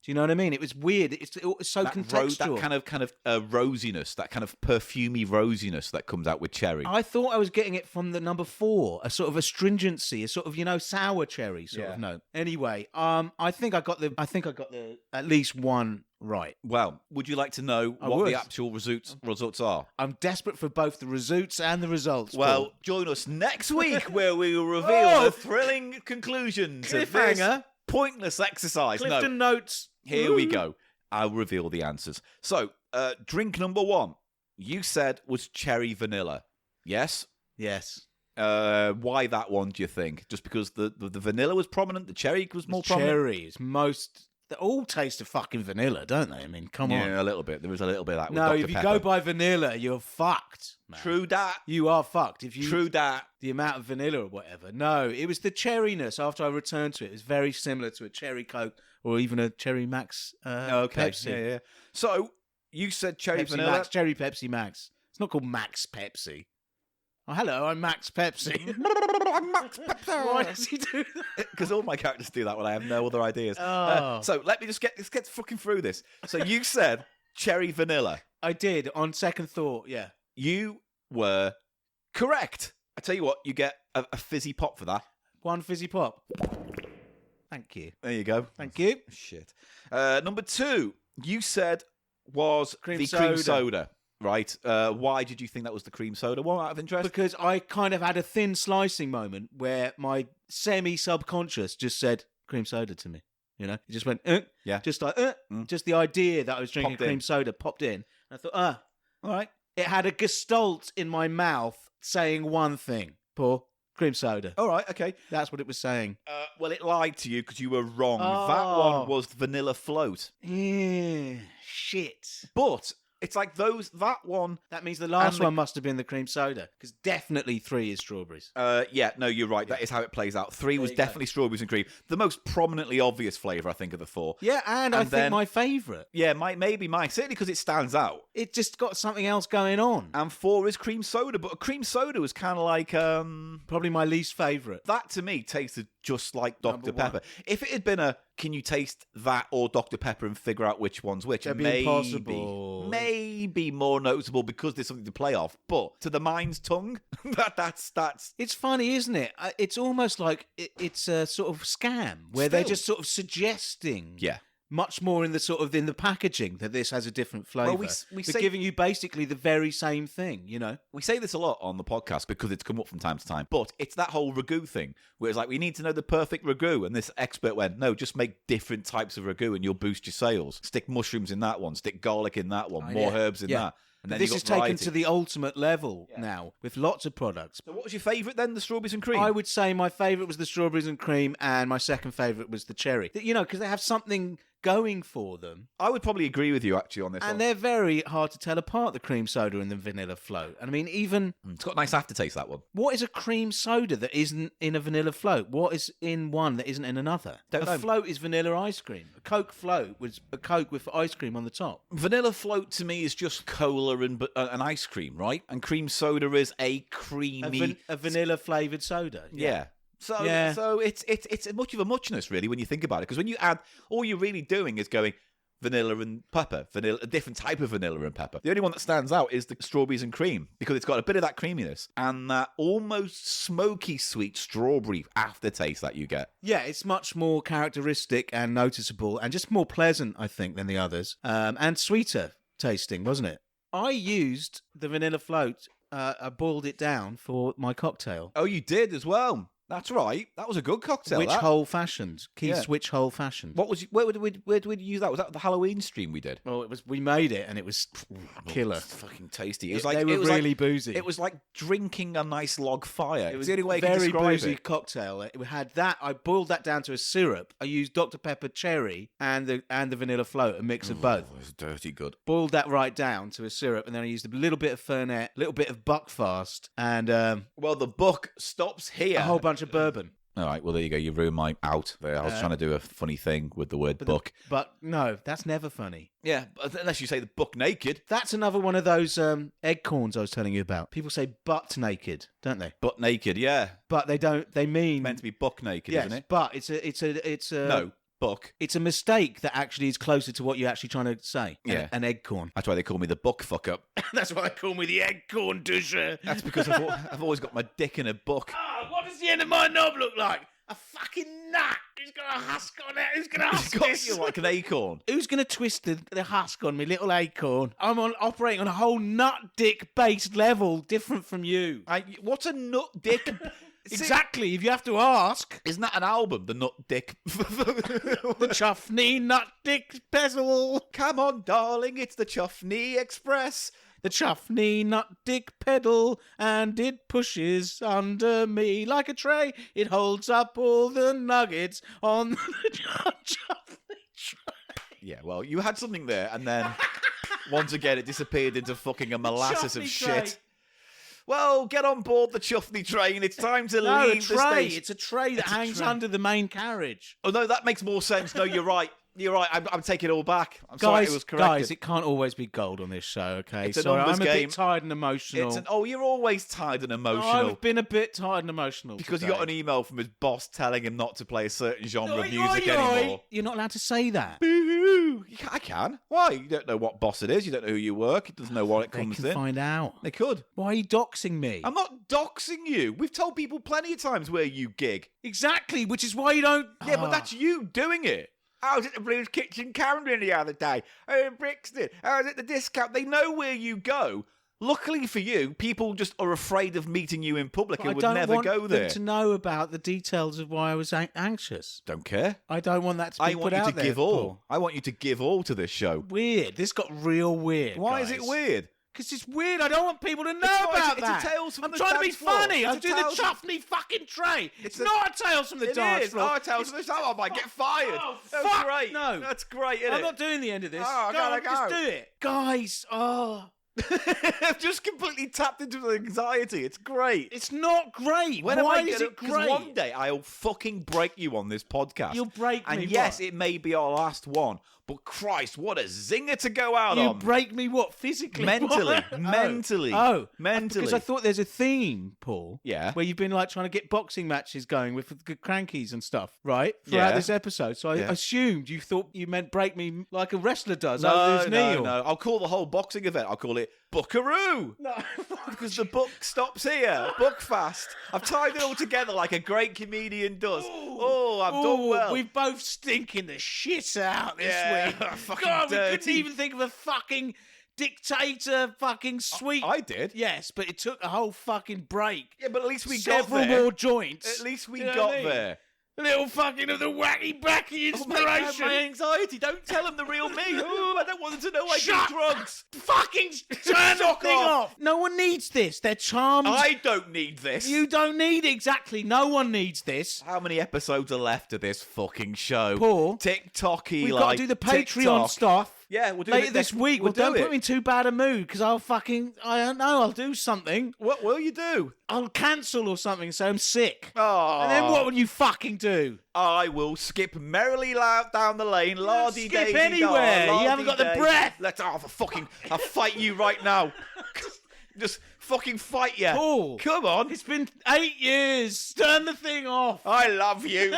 Do you know what I mean? It was weird. It's so contextual. That kind of rosiness, that kind of perfumey rosiness that comes out with cherry. I thought I was getting it from the number 4, a sort of astringency, a sort of sour cherry sort of note. Anyway, I think I got the at least one right. Well, would you like to know what would. the actual results are? I'm desperate for both the results and the results. Well, Paul. join us next week where we will reveal the thrilling conclusions of this Cliffhanger. pointless exercise. Clifton Notes. Here we go. I'll reveal the answers. So, drink number 1, you said was cherry vanilla. Yes? Yes. Why that one, do you think? Just because the vanilla was prominent, the cherry was more prominent? Cherry is most... They all taste of fucking vanilla, don't they? I mean, come on. Yeah, a little bit. There was a little bit of that with No, Dr. if you Pepper. go by vanilla, you're fucked, man. True that. You are fucked. If you True that. the amount of vanilla or whatever. No, it was the cherryness after I returned to it. It was very similar to a cherry Coke or even a cherry Max Okay. Pepsi. Yeah. So, you said cherry Pepsi vanilla. Max, cherry Pepsi Max. It's not called Max Pepsi. Oh, hello, I'm Max Pepsi. Why does he do that? Because all my characters do that when I have no other ideas. Oh. So let's get fucking through this. So you said cherry vanilla. I did, on second thought, yeah. You were correct. I tell you what, you get a fizzy pop for that. One fizzy pop. Thank you. There you go. Thank you. Shit. Number 2, you said was Cream the cream soda. soda. Right. Why did you think that was the cream soda? One out of interest? Because I kind of had a thin slicing moment where my semi-subconscious just said cream soda to me. It just went, Yeah. just like, just the idea that I was drinking Popped in. cream soda popped in. And I thought, all right. It had a gestalt in my mouth saying one thing, Paul, cream soda. All right. Okay. That's what it was saying. Well, it lied to you because you were wrong. Oh. That one was vanilla float. Yeah, shit. But it's like that one. That means the last And the- one must have been the cream soda, because definitely 3 is strawberries. Yeah, no, you're right. That is how it plays out. 3 was you go. definitely strawberries and cream. The most prominently obvious flavour, I think, of the 4. Yeah, and I think then- my favourite. Yeah, maybe mine. Certainly because it stands out. It just got something else going on. And 4 is cream soda, but a cream soda was kind of like Probably my least favourite. that to me tasted just like Number Dr. one. Pepper. If it had been can you taste that or Dr. Pepper and figure out which one's which? That'd be maybe, impossible. maybe. maybe more noticeable because there's something to play off. But to the mind's tongue, that's. It's funny, isn't it? It's almost like it's a sort of scam where they're Still. just sort of suggesting. Yeah. Much more in the packaging that this has a different flavour. Well, we They're say- giving you basically the very same thing, you know. We say this a lot on the podcast because it's come up from time to time, but it's that whole ragu thing where it's like, we need to know the perfect ragu. And this expert went, no, just make different types of ragu and you'll boost your sales. Stick mushrooms in that one, stick garlic in that one, more herbs in that. And then this you've is got taken variety. to the ultimate level now with lots of products. So what was your favourite then, the strawberries and cream? I would say my favourite was the strawberries and cream, and my second favourite was the cherry. You know, because they have something going for them. I would probably agree with you actually on this And one. they're very hard to tell apart, the cream soda and the vanilla float. And I mean, even It's got a nice aftertaste, that one. what is a cream soda that isn't in a vanilla float? What is in one that isn't in another? Don't know. A float is vanilla ice cream. A Coke float was a Coke with ice cream on the top. Vanilla float to me is just cola and ice cream, right? And cream soda is a creamy... A vanilla flavoured soda. Yeah. So Yeah. so it's much of a muchness, really, when you think about it. Because when you add, all you're really doing is going vanilla and pepper, a different type of vanilla and pepper. The only one that stands out is the strawberries and cream because it's got a bit of that creaminess and that almost smoky sweet strawberry aftertaste that you get. Yeah, it's much more characteristic and noticeable and just more pleasant, I think, than the others. And sweeter tasting, wasn't it? I used the vanilla float. I boiled it down for my cocktail. Oh, you did as well. That's right. That was a good cocktail. Witch that. hole fashioned. Keith's Yeah. Witch hole fashioned. What was where did we use that? Was that the Halloween stream we did? Well, we made it and it was killer. It's fucking tasty. It was like They were it was really like, boozy. It was like drinking a nice log fire. It was the only way I can very describe boozy it. cocktail. It had that. I boiled that down to a syrup. I used Dr Pepper cherry and the vanilla float, a mix of both. Oh, it's dirty good. Boiled that right down to a syrup, and then I used a little bit of Fernet, a little bit of Buckfast, and Well, the book stops here. a whole bunch of bourbon. All right, well, there you go. You ruined my out there. I was trying to do a funny thing with the word book. But no, that's never funny. Yeah, but unless you say the book naked. That's another one of those egg corns I was telling you about. People say butt naked, don't they? Butt naked, yeah. But they don't. They mean Meant to be buck naked, yes, isn't it? but it's a No, book. It's a mistake that actually is closer to what you're actually trying to say. Yeah. An egg corn. That's why they call me the book fuck up. That's why they call me the egg corn doucher. That's because I've always got my dick in a book. Oh, what does the end of my knob look like? A fucking nut. Who's got a husk on it? Who's going to It's husk got this? you like an acorn. Who's going to twist the husk on me, little acorn? I'm operating on a whole nut dick based level, different from you. What's a nut dick? Exactly, if you have to ask. Isn't that an album? The Nut Dick. The Chuffney Nut Dick Bezel. Come on, darling, it's the Chuffney Express. The Chuffney Nut Dick pedal, and it pushes under me like a tray. It holds up all the nuggets on the Chuffney tray. Yeah, well, you had something there, and then once again it disappeared into fucking a molasses of Chuffney shit. tray. Well, get on board the Chuffney train. It's time to No, a leave the tray. station. It's a tray that It's a hangs tray. under the main carriage. Oh no, that makes more sense. No, you're right. You're right. I'm taking it all back. I'm sorry, it was corrected. Guys, it can't always be gold on this show, okay? It's a Sorry, numbers I'm a game. bit tired and emotional. Oh, you're always tired and emotional. I've been a bit tired and emotional Because today. he got an email from his boss telling him not to play a certain genre of Oi, music oi, oi. anymore. You're not allowed to say that. Boo-hoo. I can. Why? You don't know what boss it is. You don't know who you work. It doesn't know what it They comes can in. find out. They could. Why are you doxing me? I'm not doxing you. We've told people plenty of times where you gig. Exactly, which is why you don't... Yeah, but that's you doing it. I was at the Blues Kitchen Camden the other day. In Brixton. I was at the discount. They know where you go. Luckily for you, people just are afraid of meeting you in public and I would don't never want go them there. to know about the details of why I was anxious. Don't care. I don't want that to be I put want you out to there, give all. Paul. I want you to give all to this show. Weird. This got real weird. Why is it weird? Because it's weird. I don't want people to know not. about It's a that. Tales from I'm the trying to be Dance Floor. funny. It's I'm a doing the Tales from- Chuffney fucking tray. It's a- not a Tales from the It Dance is. Floor. Oh, Tales from the Dance Floor. I might get fired. Oh, That's fuck great. no. That's great, isn't I'm it? not doing the end of this. Oh, I gotta Just go. do it. Guys, I've just completely tapped into the anxiety. It's great. it's not great. When am Why I is gonna, it 'cause great? one day I'll fucking break you on this podcast. You'll break and me, yes, what? it may be our last one, But Christ, what a zinger to go out You on. break me what? Physically? Mentally. What? Mentally. Oh. Mentally. Because I thought there's a theme, Paul. Yeah. Where you've been like trying to get boxing matches going with the crankies and stuff, right? Throughout Yeah. this episode. So I Yeah. assumed you thought you meant break me like a wrestler does No, over his knee. no. I'll call the whole boxing event, I'll call it Buckaroo. No. Because the book stops here. Book fast. I've tied it all together like a great comedian does. I've done well. We've both stinking the shit out this Yeah, week. fucking God, we couldn't dirty. even think of a fucking dictator fucking sweet. I did. Yes, but it took a whole fucking break. Yeah, but at least we Several got there. more joints. At least we You know got what I mean? there. Little fucking of the wacky backy Oh, inspiration. my anxiety. Don't tell them the real me. I don't want them to know I Shut do drugs. Fucking turn the Fuck thing off. off. No one needs this. They're charmed. I don't need this. You don't need exactly. No one needs this. How many episodes are left of this fucking show? Paul, TikTok, Eli. We've got to do the Patreon TikTok. stuff. Yeah, we'll do later it this next week. We'll Well, don't do put it. me in too bad a mood because I don't know. I'll do something. What will you do? I'll cancel or something. So I'm sick. Oh. And then what will you fucking do? I will skip merrily down the lane, lardy skip anywhere. You haven't got the breath. I'll fight you right now. Just fucking fight you. Paul, Come on. it's been 8 years. Turn the thing off. I love you.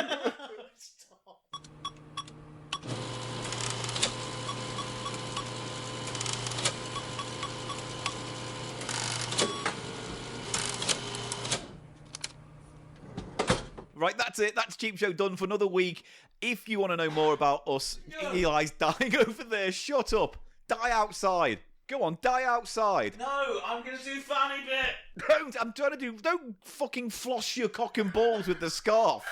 Right, that's it. That's Cheap Show done for another week. If you want to know more about us, Eli's dying over there. Shut up. Die outside. Go on, die outside. No, I'm going to do funny bit. Don't fucking floss your cock and balls with the scarf.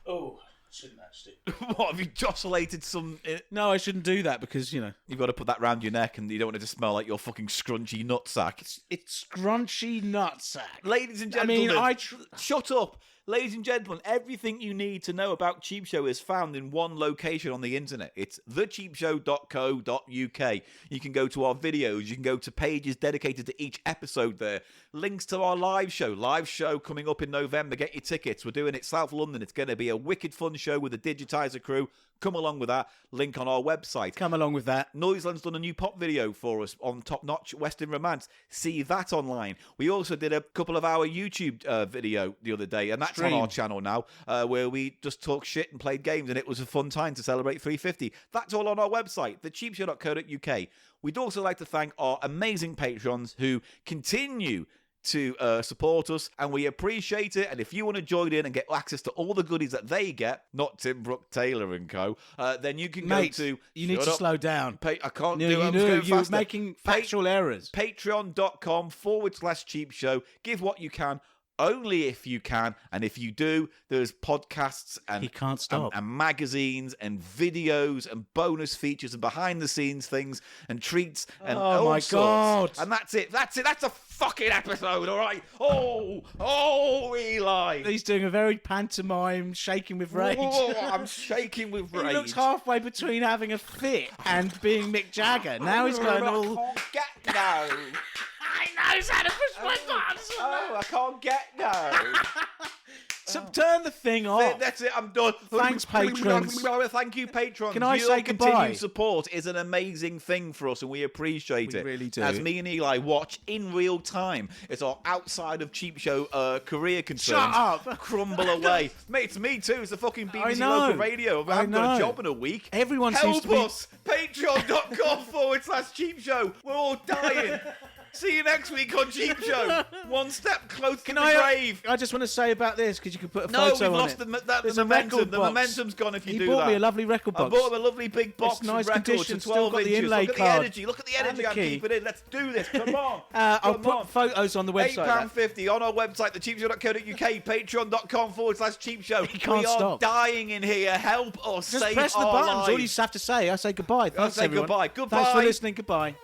Oh, shouldn't actually. What, have you jostlated some... No, I shouldn't do that because, You've got to put that round your neck and you don't want it to smell like your fucking scrunchy nutsack. it's scrunchy nutsack. Ladies and I gentlemen... mean, Shut up. Ladies and gentlemen, everything you need to know about Cheap Show is found in one location on the internet. It's thecheapshow.co.uk. You can go to our videos. You can go to pages dedicated to each episode there. Links to our live show. Live show coming up in November. Get your tickets. We're doing it South London. It's going to be a wicked fun show with the Digitizer crew. Come along with that. Link on our website. Come along with that. Noiseland's done a new pop video for us on Top Notch Western Romance. See that online. We also did a couple of our YouTube video the other day, and that's on our channel now, where we just talk shit and played games, and it was a fun time to celebrate 350. That's all on our website, thecheapshow.co.uk. We'd also like to thank our amazing patrons who continue to support us, and we appreciate it. And if you want to join in and get access to all the goodies that they get, not Tim Brooke Taylor and co, then you can Mate, go to... you need to slow down. I can't No, do it. you I'm do. just going You're faster. making factual errors. Patreon.com/Cheap Show. Give what you can, only if you can, and if you do, there's podcasts and He can't stop. and magazines and videos and bonus features and behind the scenes things and treats and Oh all my sorts. God. And that's it. That's a fucking episode, all right. Oh, Eli. He's doing a very pantomime, shaking with rage. Whoa, I'm shaking with He rage. looks halfway between having a fit and being Mick Jagger. Now he's going all... I can't get no. I knows how to push my buttons. Oh, I can't get no. So turn the thing off. That's it. I'm done. Thanks, patrons. Thank you, patrons. Can I Your say goodbye? continued support is an amazing thing for us, and we appreciate We it. really do. As me and Eli watch in real time, it's our outside of Cheap Show career concerns up. crumble away. Mate, it's me too. It's the fucking BBC know. local radio. I haven't got know. a job in a week. Everyone Help seems to be... us. Patreon.com/Cheap Show. We're all dying. See you next week on Cheap Show. One step closer to the grave. I just want to say about this because you can put a No, photo we've on lost it. the There's a momentum. record The box. momentum's gone if you He do bought that. me a lovely record box. I bought him a lovely big box It's nice of records, condition, a still 12 got the inches. inlay Look at card. the energy. Look at the And energy the I'm key. keeping in. Let's do this. Come on. I'll Come put on. photos on the website. £8.50 on our website, thecheapshow.co.uk, patreon.com/Cheap Show. He can't we are stop. dying in here. Help us Just save press the our buttons. lives. All you have to say, I say goodbye. Thanks, say everyone. goodbye. Thanks Goodbye. for listening. Goodbye.